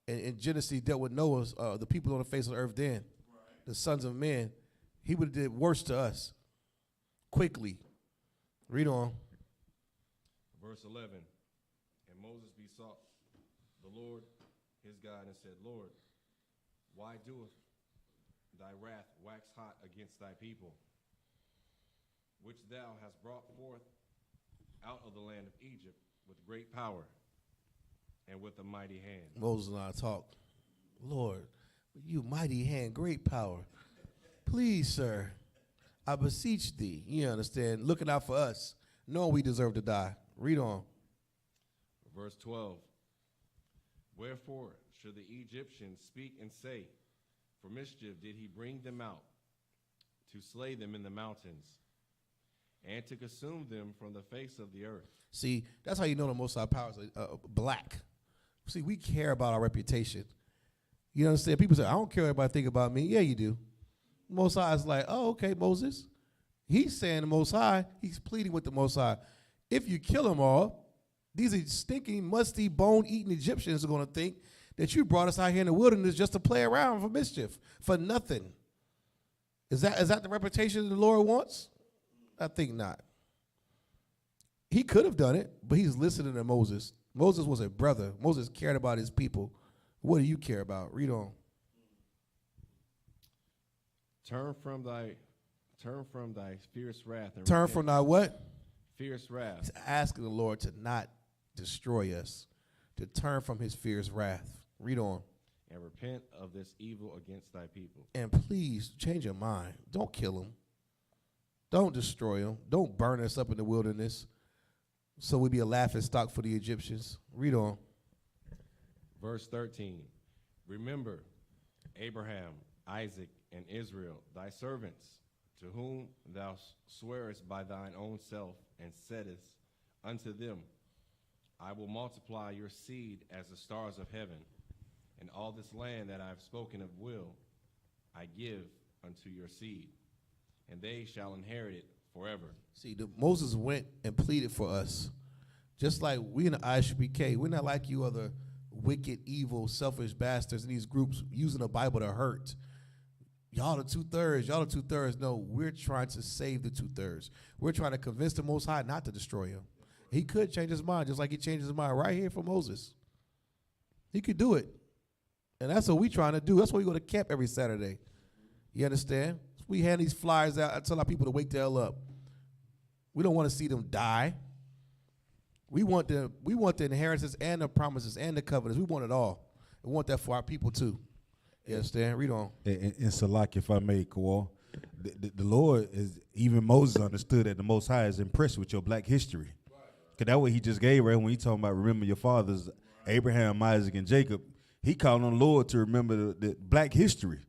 in Genesis, he dealt with Noah's, the people on the face of the earth then. Right. The sons of men. He would have did worse to us. Quickly. Read on. Verse 11. And Moses besought the Lord his God and said, Lord, why doeth thy wrath wax hot against thy people? which thou hast brought forth out of the land of Egypt with great power and with a mighty hand. Moses and I talk. Lord, you mighty hand, great power. Please, sir, I beseech thee. You understand? Looking out for us, knowing we deserve to die. Read on. Verse 12. Wherefore should the Egyptians speak and say, for mischief did he bring them out, to slay them in the mountains, and to consume them from the face of the earth. See, that's how you know the Most High powers are black. See, we care about our reputation. You understand? People say, I don't care what everybody think about me. Yeah, you do. Most High is like, oh, okay, Moses. He's saying the Most High. He's pleading with the Most High. If you kill them all, these are stinking, musty, bone-eating Egyptians are going to think that you brought us out here in the wilderness just to play around for mischief, for nothing. Is that the reputation the Lord wants? I think not. He could have done it, but he's listening to Moses. Moses was a brother. Moses cared about his people. What do you care about? Read on. Turn from thy fierce wrath. And Turn repent. from thy what? Fierce wrath. He's asking the Lord to not destroy us, to turn from his fierce wrath. Read on. And repent of this evil against thy people. And please change your mind. Don't kill him. Don't destroy him. Don't burn us up in the wilderness so we be a laughing stock for the Egyptians. Read on. Verse 13. Remember Abraham, Isaac, and Israel, thy servants, to whom thou swearest by thine own self, and saidest unto them, I will multiply your seed as the stars of heaven, and all this land that I have spoken of will I give unto your seed, and they shall inherit it forever. See, Moses went and pleaded for us. Just like we in the I.S.U.P.K, we're not like you other wicked, evil, selfish bastards in these groups using the Bible to hurt. Y'all the two-thirds. Y'all the two-thirds. No, we're trying to save the two-thirds. We're trying to convince the Most High not to destroy him. He could change his mind just like he changed his mind right here for Moses. He could do it. And that's what we're trying to do. That's why we go to camp every Saturday. You understand? We hand these flyers out and tell our people to wake the hell up. We don't want to see them die. We want the inheritance and the promises and the covenants. We want it all. We want that for our people too. You understand? Read on. And Salak, if I may, Kawal, the Lord is, even Moses understood that the Most High is impressed with your black history. Because that what he just gave right when he talking about remember your fathers, Abraham, Isaac, and Jacob. He called on the Lord to remember the black history.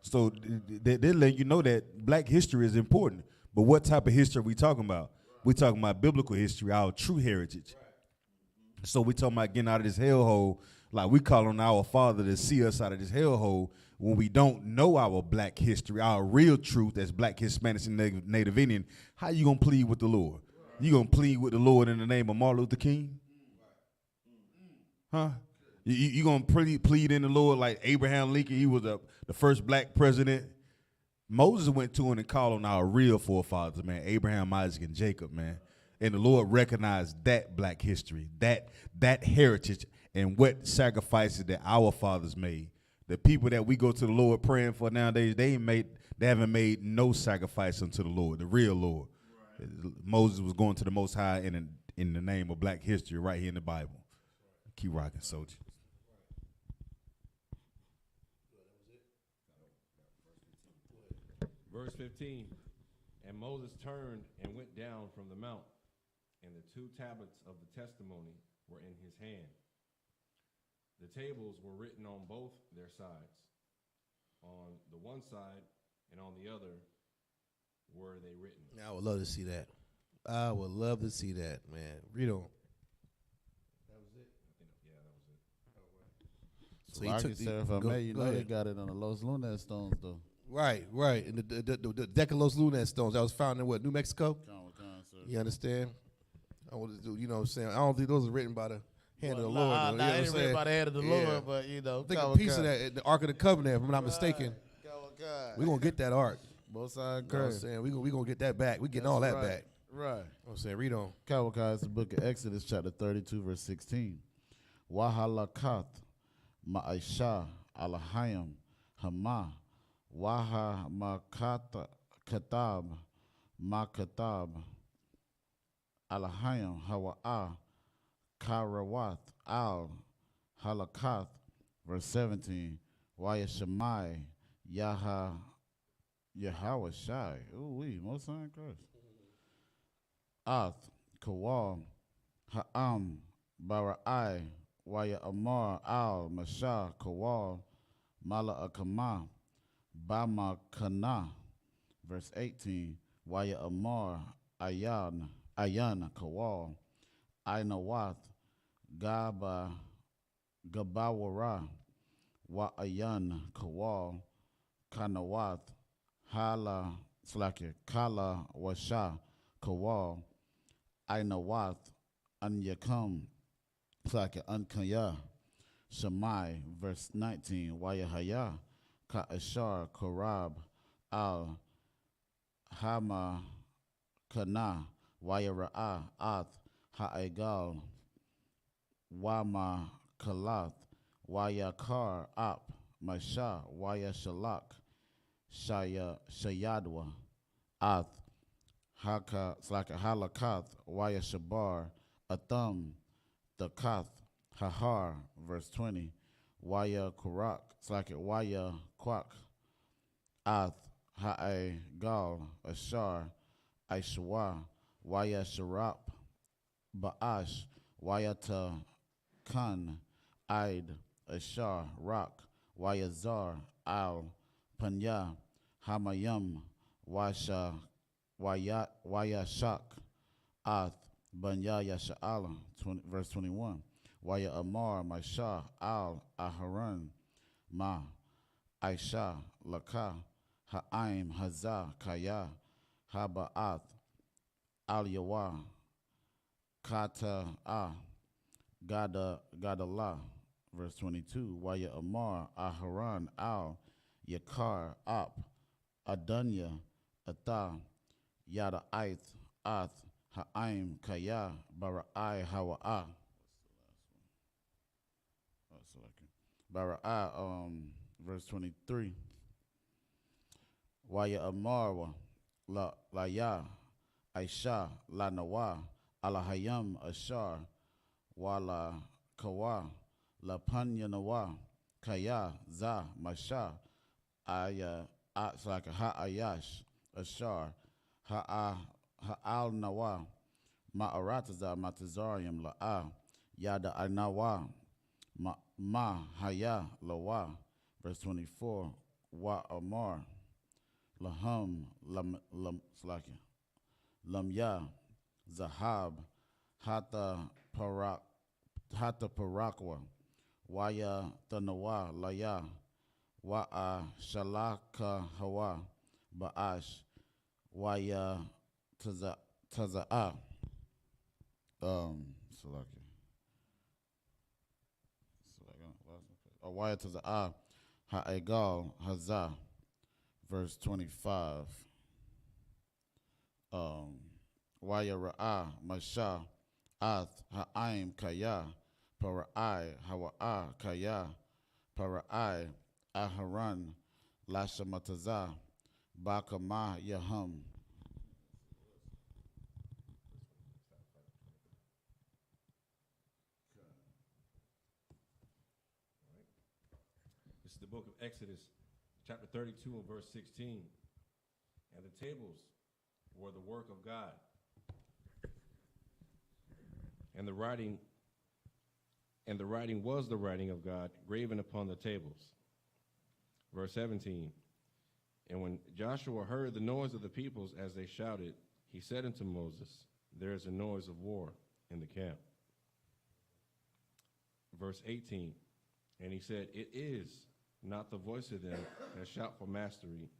So they're letting you know that black history is important. But what type of history are we talking about? We're talking about biblical history, our true heritage. So we're talking about getting out of this hellhole. Like we call on our Father to see us out of this hellhole when we don't know our black history, our real truth as black, Hispanics, and Native Indian. How you going to plead with the Lord? You going to plead with the Lord in the name of Martin Luther King? Huh? You going to plead in the Lord like Abraham Lincoln? He was the first black president. Moses went to him and called on our real forefathers, man, Abraham, Isaac, and Jacob, man. And the Lord recognized that black history, that heritage, and what sacrifices that our fathers made. The people that we go to the Lord praying for nowadays, they haven't made no sacrifice unto the Lord, the real Lord. Right. Moses was going to the Most High in the name of black history right here in the Bible. Keep rocking, soldier. Verse 15, and Moses turned and went down from the mount, and the 2 tablets of the testimony were in his hand. The tables were written on both their sides. On the one side and on the other were they written. I would love to see that. I would love to see that, man. Read on. That was it? Yeah, that was it. So I can say, if I may, you know they got it on the Los Lunas stones, though. Right. And the Decalos Lunas stones that was found in what, New Mexico? You understand? I want to do, you know what I'm saying? I don't think those are written by the hand of the Lord. Nah, you know ain't written by the hand of the Lord, but you know. I think a piece of that, the Ark of the Covenant, if I'm not mistaken. We're going to get that Ark. Both sides, you know what I'm saying? We're going to get that back. We're getting all that back. Right. You know what I'm saying? Read on. Kawakai is the book of Exodus, chapter 32, verse 16. Wahalakat ma'aisha alahayim hama waha makata katab Makatab, Alahayim, Hawa'ah, Karawath, Al, Halakath, verse 17, Wayashemai, Yahweh Shai, ooh wee, most high in Christ. Ath, Kawal, Ha'am, Bara'ai, Waya Amar, Al, Mashah, Kawal, Mala Akama, Bama Kana, verse 18, Waya Amar, Ayan, Kawal, Ainawath, Gabawara, Wa'ayan, Kawal, Kanawath, Kala Washa, Kawal, Ainawath, Anyakum, Ankaya, Shemai, verse 19, Wayahaya, Ka'ashar, Korab, Al, Hama, Kana, Wayara'a, Ath, Ha'egal, Wama, Kalath, Wayakar, Ap, Masha, Wayashalak, Shayadwa, Ath, Halakath, Wayashabar, Atham, Thakath, Hahar, verse 20, Waya Kurak, Waya Kwak, Ath, Ha'e Gal, Ashar, Aishwa, Waya Sharap, Ba'ash, Wayata Khan, Aid, Ashar, Rak, Wayazar, Al, Panya, Hamayam, Wayashak, Ath, Banya Yasha'ala, verse 21. Waya Amar, Masha, Al, Aharon, Ma, Aisha, Laka, Ha'aim, Hazah, Kaya, Haba'ath, Al Yawa, Kata, Gadala, verse 22. Waya Amar, Aharon, Al, Yakar, Ap, Adunya, Atha, Yada Aith, Ath, Ha'aim, Kaya, Bara'ai, Hawa'ah. Bara'ah, verse 23. Waya Amarwa, La Ya, Aisha, La Nawa, Alahayam, Ashar, Wala Kawa, La Panya Nawa, Kaya, Za, Masha, Aya, Ha'ayash, Ashar, Ha'al Nawa, Ma'arataza, Matazarium, La'a, Yada Anawa, Ma Haya, Lawa, verse 24, Wa Amar, Laham, Lamya, Zahab, Hata Parakwa, Waya Tanawa, Laya, Wa'a Shalaka Hawa, Ba'ash, Waya Taza'a, Waya Taza'a, Ha'egal, Hazah, verse 25. Waya Ra'ah, Masha, Ath, Ha'aim, Kaya, Para'ai, Hawa'a, Kaya, Para'ai, Aharan, Lashamatazah, Bakama, Yaham. This is the book of Exodus, chapter 32 and verse 16. And the tables were the work of God, and the writing was the writing of God graven upon the tables. Verse 17. And when Joshua heard the noise of the peoples as they shouted, he said unto Moses, there is a noise of war in the camp. Verse 18. And he said, it is not the voice of them that shout for mastery,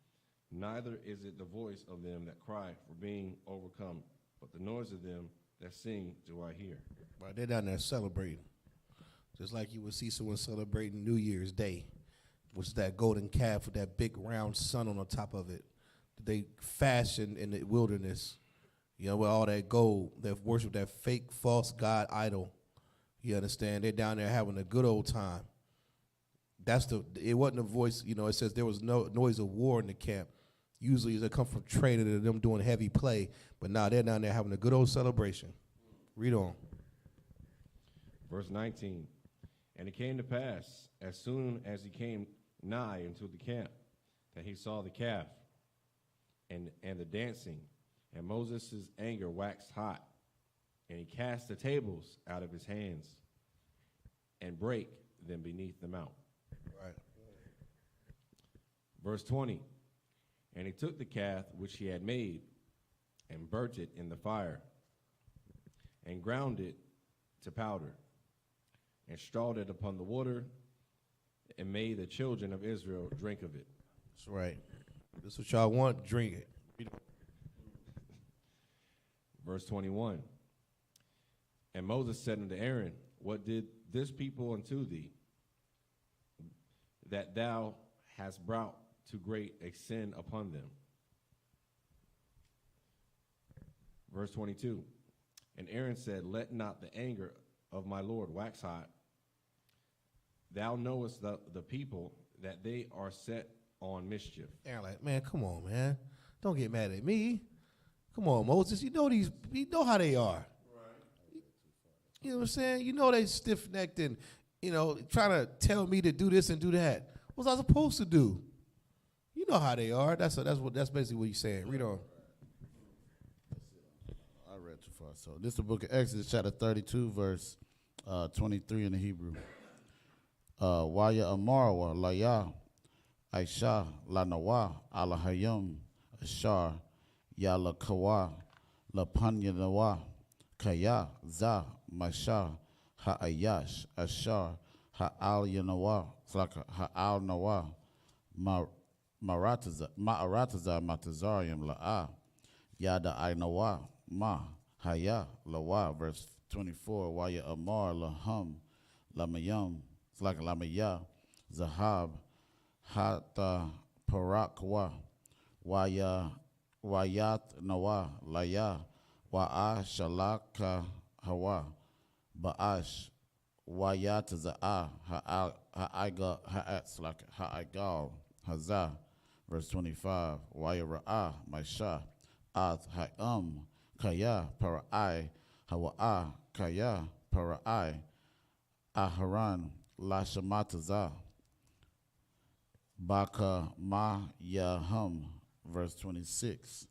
neither is it the voice of them that cry for being overcome, but the noise of them that sing do I hear. Right, they're down there celebrating. Just like you would see someone celebrating New Year's Day, which is that golden calf with that big round sun on the top of it. They fashioned in the wilderness, you know, with all that gold. They worship that fake, false god idol. You understand? They're down there having a good old time. It wasn't a voice, you know, it says there was no noise of war in the camp. Usually they come from training and them doing heavy play, but now they're down there having a good old celebration. Read on. Verse 19. And it came to pass, as soon as he came nigh into the camp, that he saw the calf and the dancing, and Moses' anger waxed hot, and he cast the tables out of his hands and brake them beneath the mount. Right. Verse 20. And he took the calf which he had made and burnt it in the fire and ground it to powder and strawed it upon the water and made the children of Israel drink of it. That's right. This is what y'all want, drink it. Verse 21. And Moses said unto Aaron, what did this people unto thee, that thou hast brought too great a sin upon them? Verse 22. And Aaron said, let not the anger of my Lord wax hot. Thou knowest the people, that they are set on mischief. Aaron like, man, come on, man. Don't get mad at me. Come on, Moses. You know how they are. Right. You know what I'm saying? You know they stiff-necked and, trying to tell me to do this and do that. What was I supposed to do? You know how they are. That's basically what he's saying. Read on. I read too far. So this is the book of Exodus, chapter 32, verse 23 in the Hebrew. Waya Amarwa Laya Aisha La Nawa Ala Hayum Ashar Ya La Kawa La Panya Nawa Kaya Za Masha Ha Ayash Ashar Ha Al Yanawa Ha Al Nawa Ma'arataza Matazarium La'a Yada Ainawa Ma Haya Lawa. Verse 24. Waya Amar Lahum Lamayum Lamayah Zahab Hata Parakwa Wayat Nawa Laya Wa'a Shalaka Hawa Ba'ash Wayat Za'a Ha'aigal Hazah. Verse 25. Waya Ra'ah Maisha Ath Kaya Para'ai Hawa'a Kaya Para'ai Aharan Lashamataza Baka Ma Yahum. Verse 26.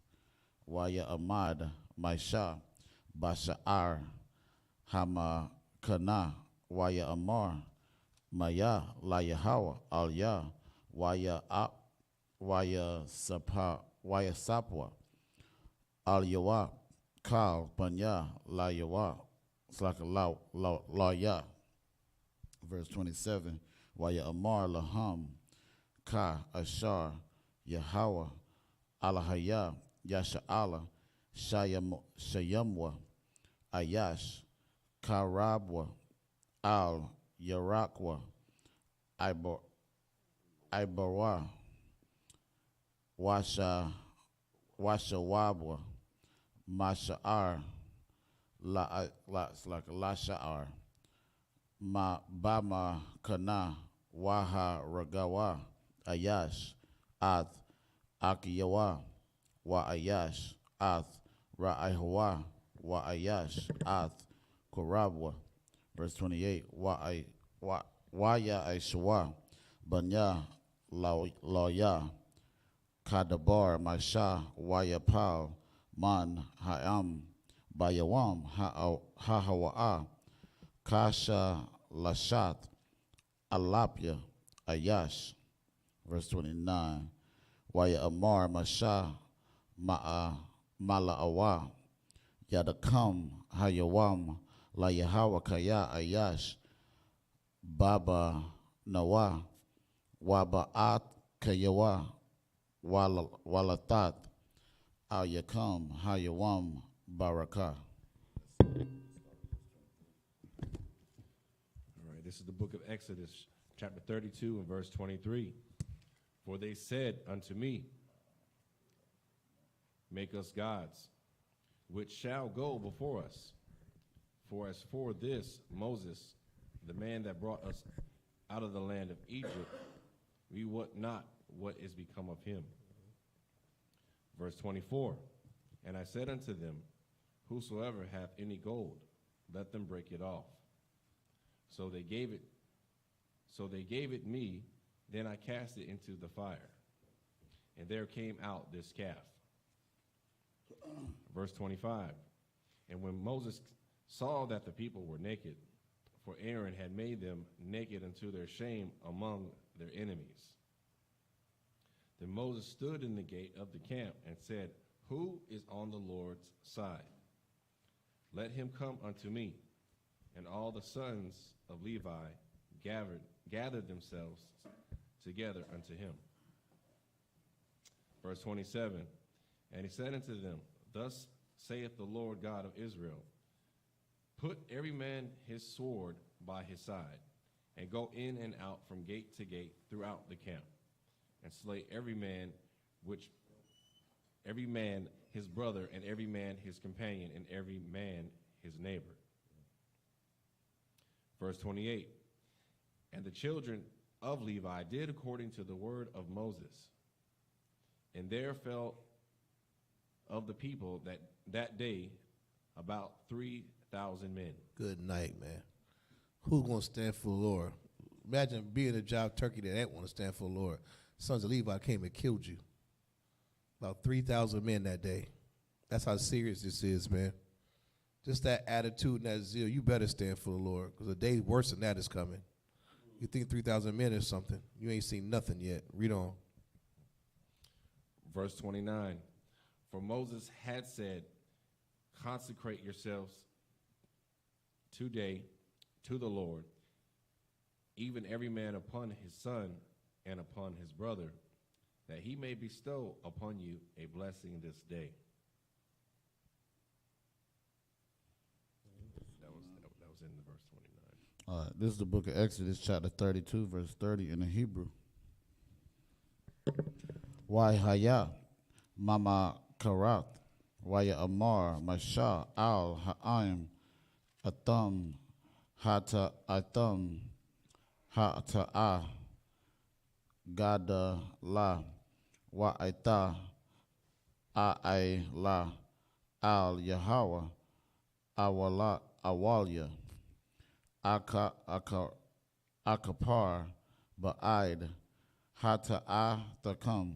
Waya Amad Maisha Basha'ar Hama Kana Waya Amar Maya La Yahawa Al Ya Waya Sapwa Al Yawa Kal Banya La Yawa. It's like a la ya. Verse 27. Waya Amar Laham Ka Ashar Yahweh Alahaya Yasha'ala Shayamwa Ayash Karabwa Al Yarakwa Ibarwa Washawabwa Masha'ar it's like La Sha'ar Ma Bama Kana Waha Ragawa Ayash Ath Akiyawa Wa Ayash Ath Ra'aihawa Wa Ayash Ath Korabwa. Verse 28. Waya Aishwa Banya Lawya Kadabar Masha Waya Pal Man Ha'am Bayawam Hahawa'a Kasha Lashat Alapya Ayash. Verse 29. Waya Amar Masha Mala'awa Yadakam Hayawam La Yahawa Kaya Ayash Baba Nawa Waba'at Kayawa Walatat Al Yakam Hayawam Baraka. All right, this is the book of Exodus, chapter 32 and verse 23. For they said unto me, make us gods, which shall go before us. For as for this Moses, the man that brought us out of the land of Egypt, we wot not what is become of him. Verse 24, and I said unto them, whosoever hath any gold, let them break it off. So they gave it me, then I cast it into the fire. And there came out this calf. Verse 25, and when Moses saw that the people were naked, for Aaron had made them naked unto their shame among their enemies. Then Moses stood in the gate of the camp and said, who is on the Lord's side? Let him come unto me. And all the sons of Levi gathered themselves together unto him. Verse 27, and he said unto them, thus saith the Lord God of Israel, put every man his sword by his side, and go in and out from gate to gate throughout the camp, and slay every man his brother, and every man his companion, and every man his neighbor. Verse 28, and the children of Levi did according to the word of Moses. And there fell of the people that day about 3,000 men. Good night, man. Who's going to stand for the Lord? Imagine being a job turkey that ain't want to stand for the Lord. Sons of Levi came and killed you. About 3,000 men that day. That's how serious this is, man. Just that attitude and that zeal, you better stand for the Lord, because a day worse than that is coming. You think 3,000 men is something. You ain't seen nothing yet. Read on. Verse 29, for Moses had said, consecrate yourselves today to the Lord, even every man upon his son and upon his brother, that he may bestow upon you a blessing this day. That was in the verse 29. All right, this is the book of Exodus, chapter 32, verse 30 in the Hebrew. YAHANNA, Mama Karath, Waya Amar, Masha, Al, Ha'im, Atham, Hata Atham, Ha'ta'a, Gada La, Wa'aita, A'ai La, Al Yahweh, Awala, Awalya, Akapar, Ba'id, Hata'a Thakam,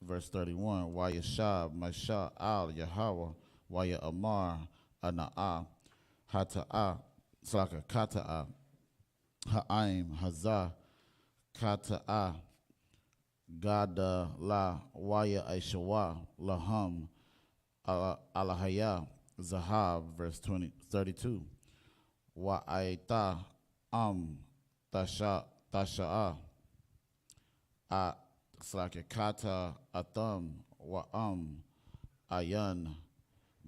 verse 31, Wayashab, Masha, Al Yahweh, Waya Amar, Ana'a, Hata'a, Slaka Kata'a, Ha'aim, Hazah, Kata'a, Gada La, Waya Aishawa, Laham, Alahaya, Zahab, verse 32, Wa'aita, Tasha'a, Slaka Kata, Atham, Wa'am, Ayan,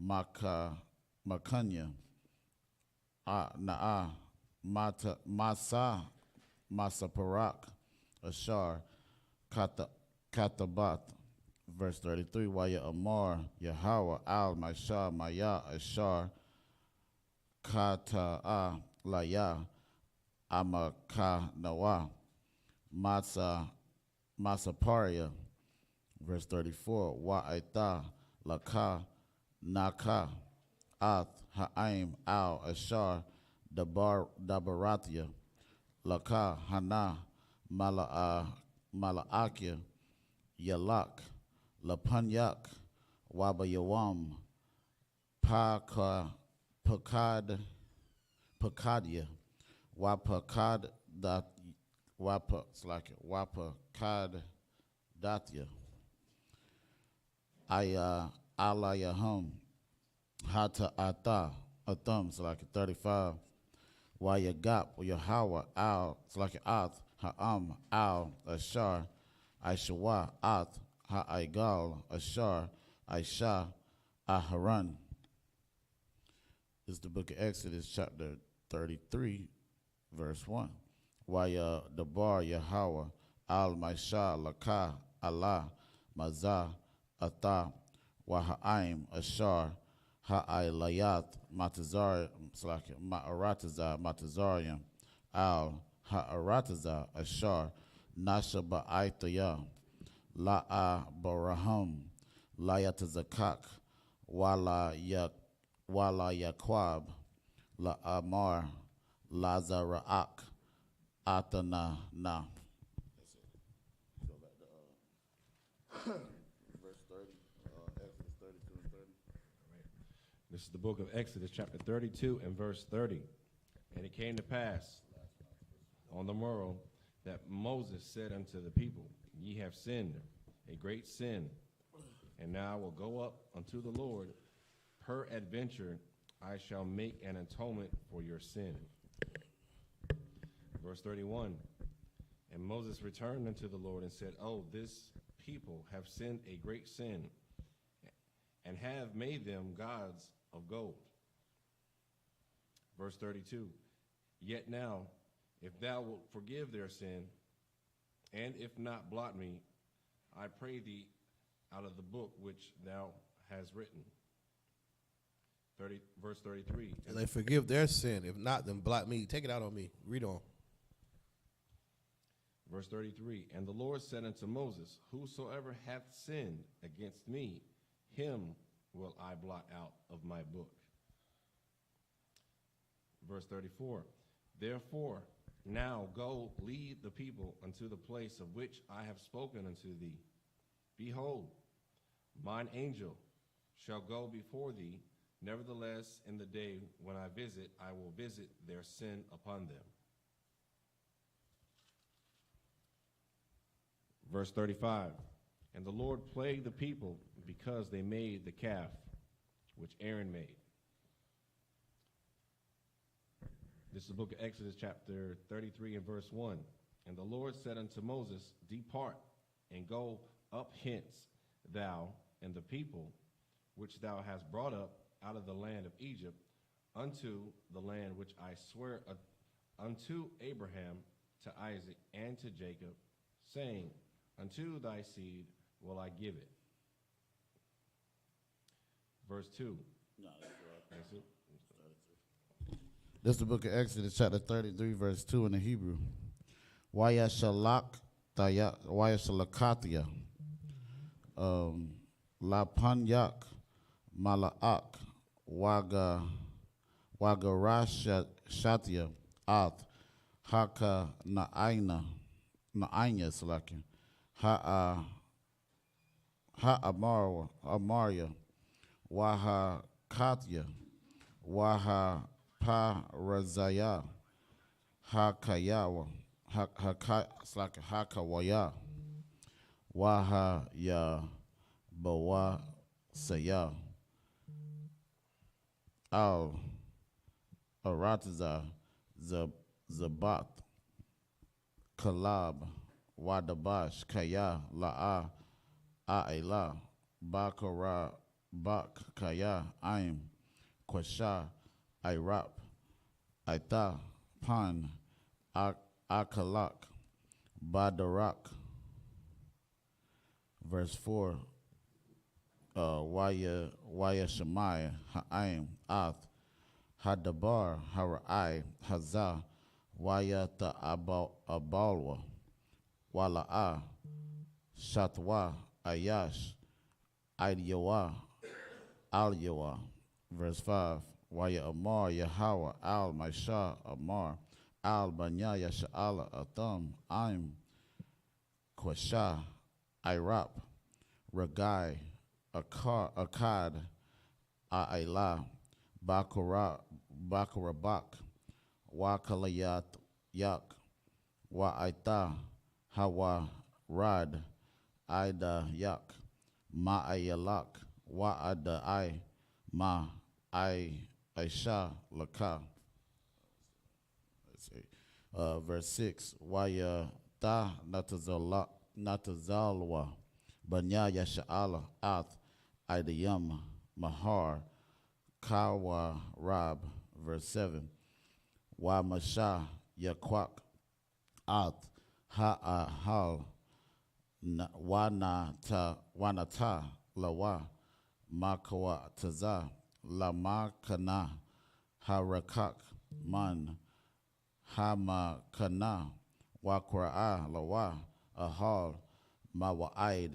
Makanya, Na'a, Masa Parak, Ashar, Katabath, verse 33, Waya Amar, Yahweh, Al, Masha, Maya, Ashar, Kata'a, Laya, Amaka, Nawa, Masaparia, verse 34, Wa'aita, Laka, Naka, Ath, Ha'aim, Al, Ashar, Dabarathia, Laka, Hana, Mala'akia, Yalak, Lapanyak, Wabayawam, Pakadia, Wapakadathia, Alayahum, Hata Ata, Atham, 35, Wayagap, Yahweh, Al, Ath, Ha'am, Al, Ashar, Aishawa, Ath, Ha'aigal, Ashar, Aisha, Aharan. This is the book of Exodus, chapter 33, verse 1. Waya Dabar Yahweh, Al Maisha, Laka, Allah, Mazah, Atha, Waha'aim, Ashar, Ha'ailayat, Matazariam, Al, Ha'arataza, Ashar, Nasha Ba'aitaya, La'a Baraham, la yatazakak, wala yakwab, la amar, la zaraak, atana na. Verse 30, Exodus 32 and 30. This is the book of Exodus, chapter 32 and verse 30. And it came to pass on the morrow that Moses said unto the people, Ye have sinned a great sin, and now I will go up unto the Lord. Peradventure I shall make an atonement for your sin. Verse 31. And Moses returned unto the Lord and said, Oh, this people have sinned a great sin, and have made them gods of gold. Verse 32. Yet now, if thou wilt forgive their sin, and if not, blot me, I pray thee, out of the book which thou hast written. Verse 33. And they forgive their sin. If not, then blot me. Take it out on me. Read on. Verse 33. And the Lord said unto Moses, Whosoever hath sinned against me, him will I blot out of my book. Verse 34. Therefore, now go lead the people unto the place of which I have spoken unto thee. Behold, mine angel shall go before thee. Nevertheless, in the day when I visit, I will visit their sin upon them. Verse 35. And the Lord plagued the people because they made the calf which Aaron made. This is the book of Exodus, chapter 33 and verse 1. And the Lord said unto Moses, Depart and go up hence, thou and the people which thou hast brought up out of the land of Egypt, unto the land which I swear unto Abraham, to Isaac, and to Jacob, saying, Unto thy seed will I give it. Verse 2. That's it. This is the book of Exodus, chapter 33, verse 2 in the Hebrew. Wayashalakatia, Lapanyak, Malaak, Wagarashatia, Ath, Haka Naina Salaki, Amaria, Waha Katya, Waha Parazaya, Hakayawa, Hakawaya, Waha Ya Bawa Saya, Al Aratiza, Zabat, Kalab, Wadabash, Kaya, La'a, A'ela, Bakara, Bak, Kaya, Aim, Kwasha, I.R.A.P., Aita, Pan, Akalak, Badarak. Verse 4, Waya Shemai, Ha'aim, Ath, Hadabar, Hara'ai, Hazah, Waya Abalwa, Wala'a, Shatwa, Ayash, Idyawa, Alyawa. Verse 5, Waya Amar, Yahweh, Al Maisha, Amar, Al Banya, Yasha'ala, Atham, Aim, Kwasha, I.R.A.P., Ragai, Akkad, A'ela, Bakarabak, Wakalayat, Yak, Wa'aita, Hawa, Rad, Ida, Yak, Ma'ayalak, Wa'ada, I, Ma, Aisha, Laka. Let's see. Verse 6, Waya Ta Natazalwa, Banya Yasha'ala, Ath, Idayam, Mahar, Kawa Rab. Verse 7, Wa Masha Yakwak, Ath, Ha'ahal, Wanata, Lawa, Makawa Taza, Lamakana, Harakak, Man, Hamakana, Wakra'a, Lawa, Ahal, Mawa'id,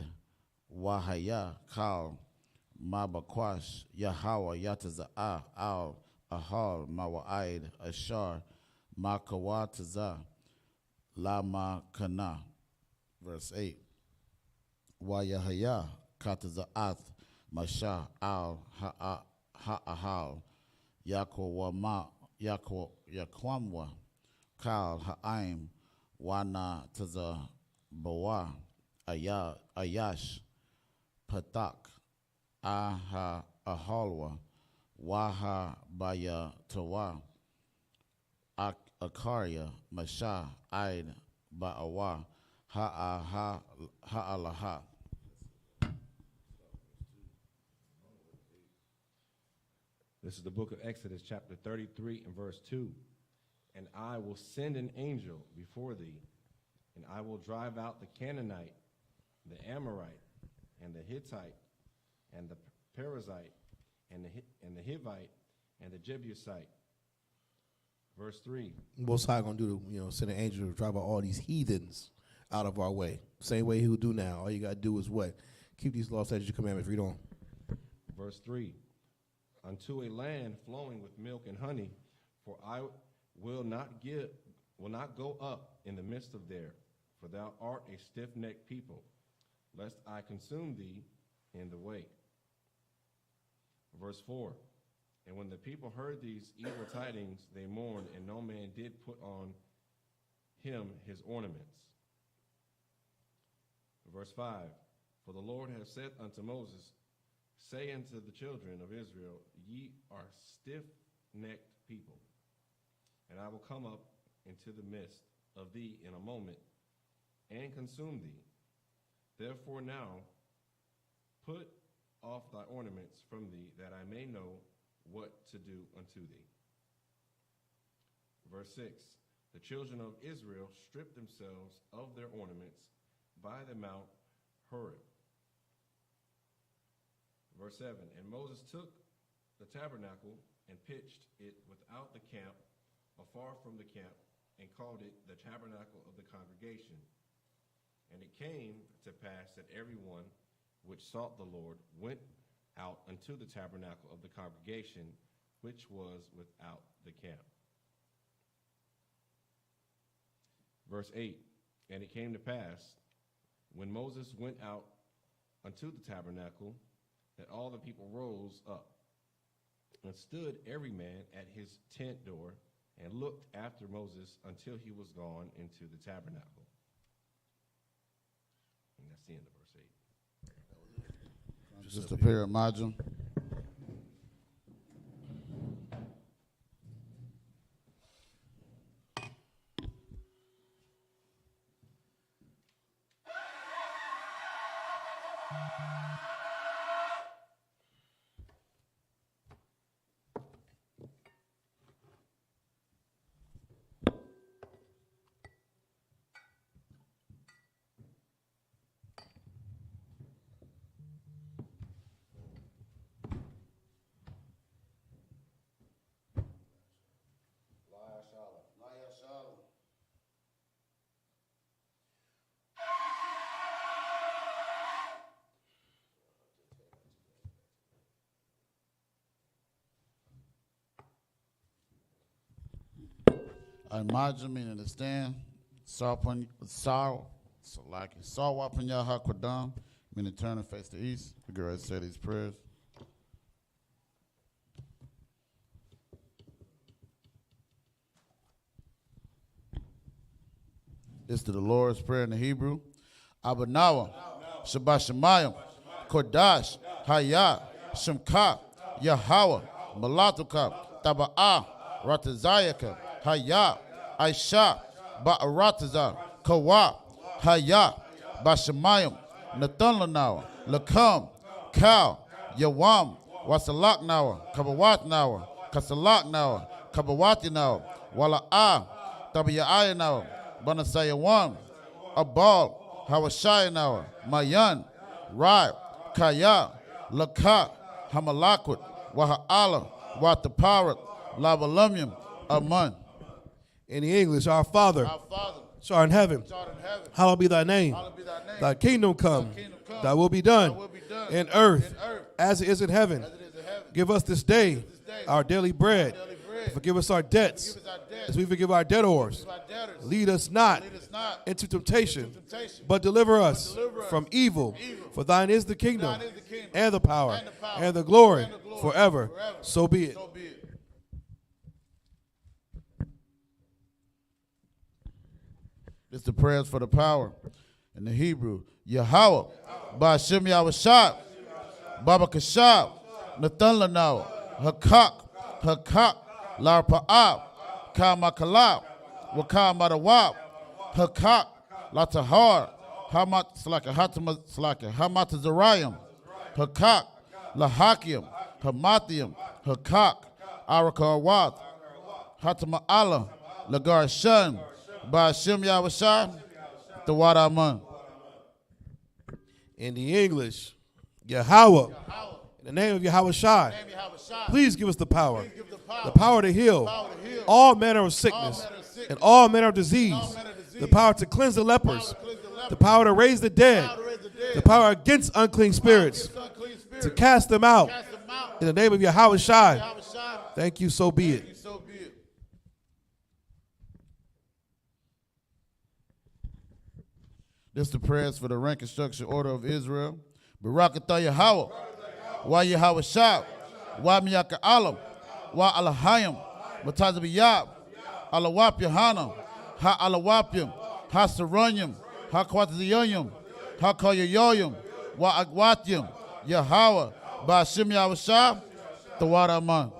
Wahaya Kal Mabakwash Yahweh Yataza'a Al Ahal Mawa'id Ashar Makawataza Lama Kana. Verse 8. Wayahaya Kataza'ath Masha Al Ha'ahal Yakwamwa Kal Ha'aim Wana Taza Bawa Ayash Patak Aha Ahalwa Waha Baya Tawa Akaria Masha Aid Ba'awa Ha'alaha. This is the book of Exodus, chapter 33 and verse 2. And I will send an angel before thee, and I will drive out the Canaanite, the Amorite, and the Hittite, and the Perizzite, and the Hivite, and the Jebusite. Verse 3. Most High gonna do, send an angel to drive out all these heathens out of our way. Same way he will do now. All you gotta do is what? Keep these laws, statutes, and commandments. Read on. Verse 3. Unto a land flowing with milk and honey, for I will not go up in the midst of there, for thou art a stiff-necked people, lest I consume thee in the way. Verse 4. And when the people heard these evil tidings, they mourned, and no man did put on him his ornaments. Verse 5. For the Lord hath said unto Moses, say unto the children of Israel, ye are stiff-necked people, and I will come up into the midst of thee in a moment, and consume thee. Therefore now put off thy ornaments from thee, that I may know what to do unto thee. Verse 6. The children of Israel stripped themselves of their ornaments by the Mount Horeb. Verse 7. And Moses took the tabernacle and pitched it without the camp, afar from the camp, and called it the tabernacle of the congregation. And it came to pass that everyone which sought the Lord went out unto the tabernacle of the congregation, which was without the camp. Verse 8. And it came to pass, when Moses went out unto the tabernacle, that all the people rose up and stood every man at his tent door, and looked after Moses until he was gone into the tabernacle. And that's the end of verse 8. Just a pair of margin. Imagine meaning to stand. Saw upon Yahakwadam, meaning turn and face the east. We go ahead and say these prayers. It's to the Lord's Prayer in the Hebrew. Abanawa, Shabbat Shemayim, Kodash, Hayat, Shemka, Yahweh, Malatuka, Taba'ah, Ratazayaka, Hayat, Aisha, Ba'arataza, Kawa, Hayat, Bashamayim, Nathanlanawa, Lakam, Kal, Yawam, Wasalaknawa, Kabawatnawa, Kasalaknawa, Kabawatinawa, Wala'ah, Tabiyayanawa, Banasayawam, Abal, Hawashayanawa, Mayan, Rai, Kaya, Laka, Hamalakwat, Waha'ala, Wataparat, Labalumium, Aman. In the English, our Father, which art in heaven, hallowed be thy name. Thy kingdom come, thy will be done in earth as it is in heaven. Give us this day our daily bread. Forgive us our debts as we forgive our debtors. Lead us not into temptation, but deliver us from evil. For thine is the kingdom and the power and the glory forever. So be it. This is the prayers for the power. In the Hebrew, Yahweh, Ba'ashem Yahushua, Baba Kashab, Nathan Lanaw, Hakak, Larpa'ab, Kamakalab, Wakamadawab, Hakak, Latahar, Hamat Slaka, Hamatazarayim, Hakak, Lahakim, Hamathium, Hakak, Arakawat, Hatama'ala, Lagar Shun, Ba'ashem Yahushua, the Wadaman. In the English, Yahweh, in the name of Yahweh Shai, please give us the power to heal all manner of sickness and all manner of disease, the power to cleanse the lepers, the power to raise the dead, the power against unclean spirits, to cast them out. In the name of Yahweh Shai, thank you, so be it. This is the prayers for the rank and structure order of Israel. Barakatah Yahweh, Wa Yahweh Shah, Wa Miyaka Alam, Wa Alahayim, Matazabiyab, Alawap Yohanna, Ha Alawapim, Ha Saranyim, Ha Kwataziyayim, Ha Koyoyoyim, Wa Agwatyim, Yahweh, Ba'ashem Yahushua, the Wadaman.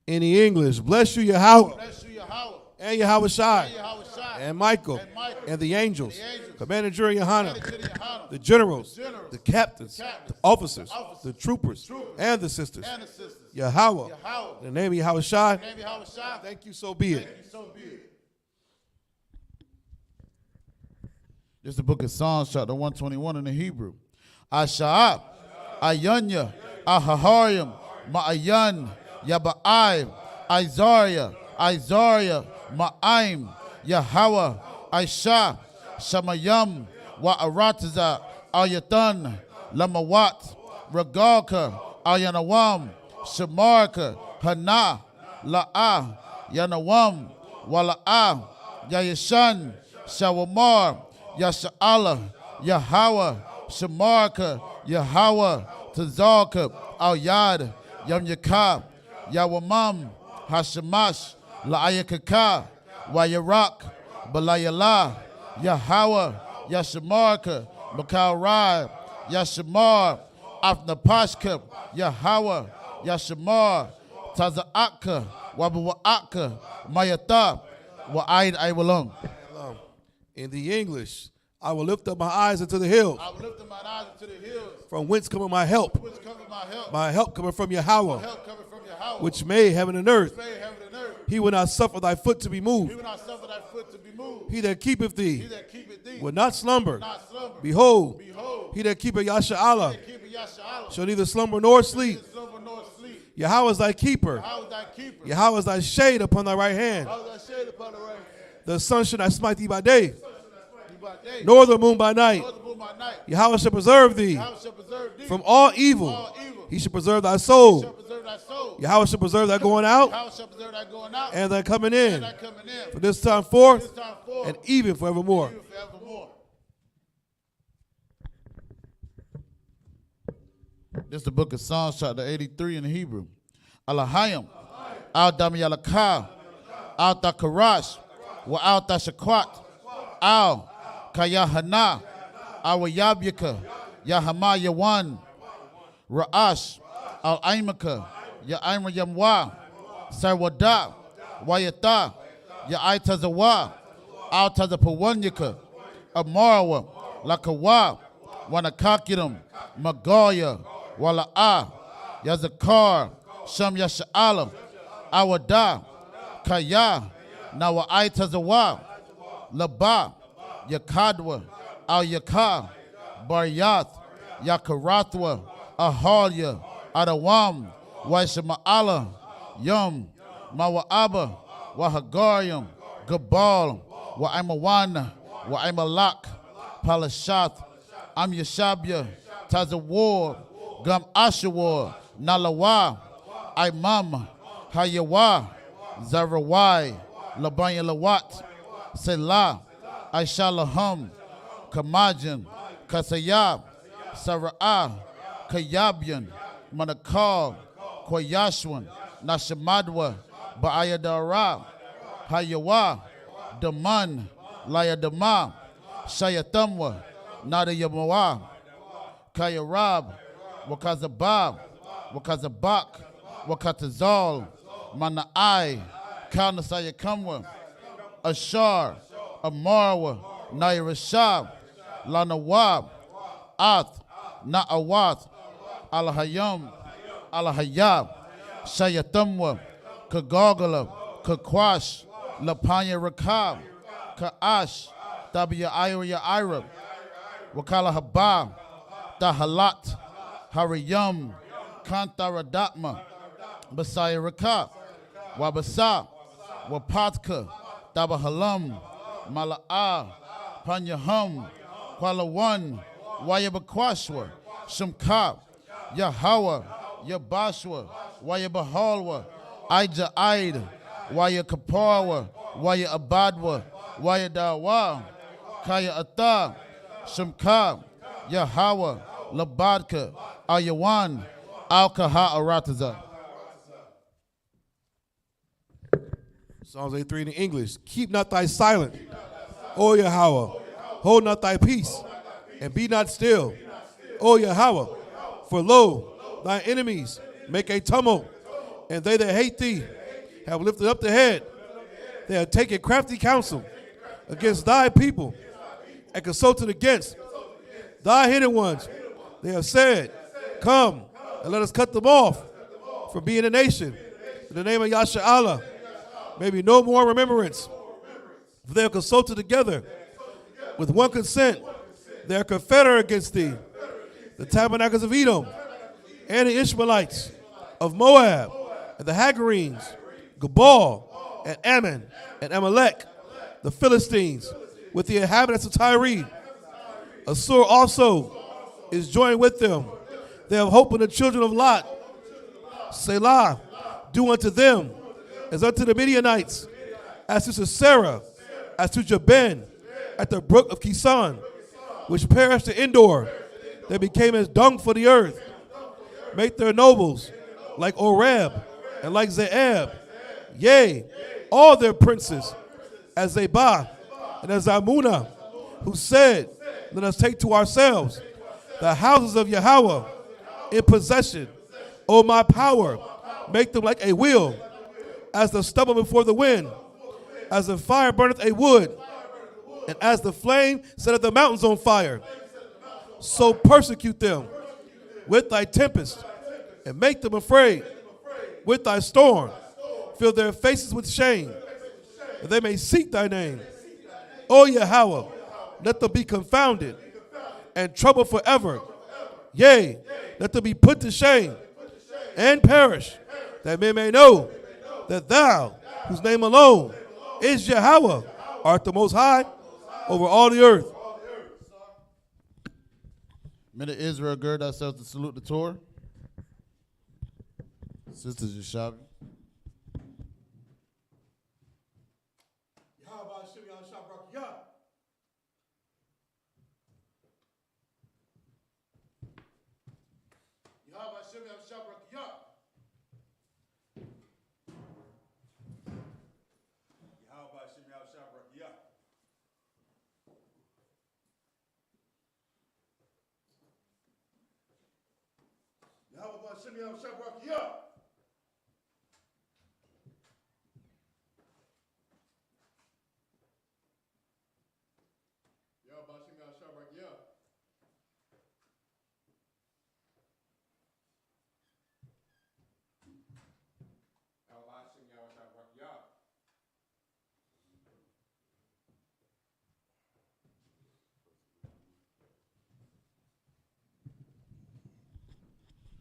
In the English, bless you, Yahweh, and Yahweh Shai, and Michael, and the angels, Commander General YAHANNA, the generals, the captains, the officers, the troopers, and the sisters. Yahweh, in the name of Yahweh Shai, thank you, so be it. This is the book of Psalms, chapter 121 in the Hebrew. I.S.U.P.K, Ayanya, Ahahariam, Ma'ayan, Yaba'ai, Isaiah, Ma'aim, Yahweh, Aisha, Shamayam, Wa'arataza, Ayatan, Lamawat, Ragalka, Ayanawam, Shamarka, Hana, La'ah, Yanawam, Wala'ah, Yayashan, Shawamar, Yasha'ala, Yahweh, Shamarka, Yahweh, Tazalka, Al-Yad, Yamyakab, Yawamam, Hashamash, La'ayakaka, Wayarak, Balayala, Yahweh, Yashamarka, Makaurai, Yashamar, Afnapashka, Yahweh, Yashamar, Taza'aka, Wabawa'aka, Mayata, Wa'aid Aiwalong. In the English, I will lift up my eyes unto the hills. From whence cometh my help? My help cometh from Yahweh, which made heaven and earth. He will not suffer thy foot to be moved. He that keepeth thee will not slumber. Behold, he that keepeth Yasha'Allah shall neither slumber nor sleep. Yahweh is thy keeper. Yahweh is thy shade upon thy right hand. The sun shall not smite thee by day, nor the moon by night. Yahweh shall preserve thee from all evil. He shall preserve thy soul. Yahweh shall preserve thy going out and thy coming in, from this time forth and even forevermore. This is the book of Psalms, chapter 83 in Hebrew. Alahayim, Al-Dam Yalakah, Al-Takarash, Wa-Al-Tashakwat, Al-Kayahana, Al-Yabyaka, Yahama Yawan, Ra'ash, Al-Aimaka, Ya'aima Yamwa, Sarwada, Wayata, Ya'aitazawa, Al-Tazapawanyaka, Amarawa, Lakawa, Wanakakiram, Magaya, Wala'a, Yazakar, Sham Yasha'alam, Awada, Kaya, Nawa'aitazawa, Laba, Yakadwa, Al-Yaka, Baryath, Yakarathwa, Ahalya, Adawam, Waishama'ala, Yum, Mawa'aba, Wahagarium, Gabal, Wa'imawana, Wa'imalak, Palashath, I'm Yeshabya, Tazawar, Gum Ashawar, Nalawa, Imam, Hayawa, Zarawai, Labanya Lawat, Selah, Aishalaham, Kamajan, Kasayab, Sara'ah, Kayabyan, Manakal, Koyashwan, Nashamadwa, Ba'ayadara, Hayawa, Daman, Layadama, Shayatamwa, Nadayamawa, Kayarab, Wakazabab, Wakazabak, Wakatazal, Mana'ai, Kalnasayakamwa, Ashar, Amarwa, Nairashab, Lanawab, Ath, Na'awath, Alahayam, Alahayab, Shayatamwa, Kagogala, Kakwash, Lapanya Rakab, Ka'ash, Tabia Ira Ira, Wakala Haba, Dahalat, Hariyam, Kantaradatma, Basaya Rakab, Wabasa, Wapatka, Dabahalam, Mala'a, Panyaham, Kwalawan, Wayabakwashwa, Shumkab, Yahawa, Yabashwa, Wayabahalwa, Aija Aid, Waya Kaparwa, Waya Abadwa, Waya Dawa, Kaya Ata, Shumkab, Yahawa, Labadka, Ayawan, Alkaha Arataza. Psalms 83 in English. Keep not thy silent, O Yahweh. Hold not thy peace, and be not still, O Yahweh. For lo, thy enemies make a tumult, and they that hate thee have lifted up the head. They have taken crafty counsel against thy people, and consulted against thy hidden ones. They have said, come, and let us cut them off from being a nation. In the name of Yasha Allah, may be no more remembrance. For they have consulted together with one consent. They are confederate against thee, the tabernacles of Edom, and the Ishmaelites of Moab, and the Hagarenes, Gabal, and Ammon, and Amalek, the Philistines, with the inhabitants of Tyre. Assur also is joined with them. They have hope in the children of Lot. Selah, do unto them as unto the Midianites, as to Sisera, as to Jabin, at the brook of Kison, which perished to Endor. They became as dung for the earth. Make their nobles like Oreb and like Zeeb. Yea, all their princes, as Zebah and as Amunah, who said, let us take to ourselves the houses of Yahweh in possession. O my power, make them like a wheel, as the stubble before the wind, as the fire burneth a wood, and as the flame setteth the mountains on fire. So persecute them with thy tempest, and make them afraid with thy storm. Fill their faces with shame, that they may seek thy name. O Yahweh, let them be confounded and troubled forever. Yea, let them be put to shame and perish, that men may know that thou, whose name alone is Yahweh, art the most high over all the earth. Men of Israel, gird ourselves to salute the Torah. Sisters Yeshabi.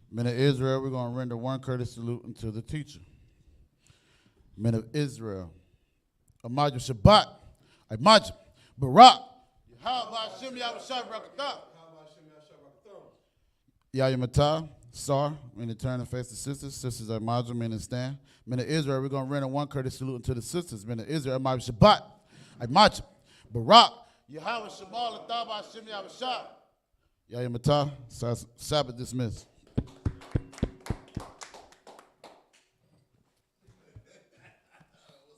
Men of Israel, we're going to render one courteous salute unto the teacher. Men of Israel, Amajim Shabbat, Amajim Barak, Yahweh Hashem Yahweh Shabbat Rakatah. Yahamanna, Sar, meaning turn and face the sisters. Sisters are Major, meaning stand. Meaning Israel, we're going to render one courteous salute to the sisters. Meaning Israel, Shabbat, Major, Barak, Yahweh Shamal, Athab, Hashem, Yahweh Shah. Yahamanna, Sabbath dismissed.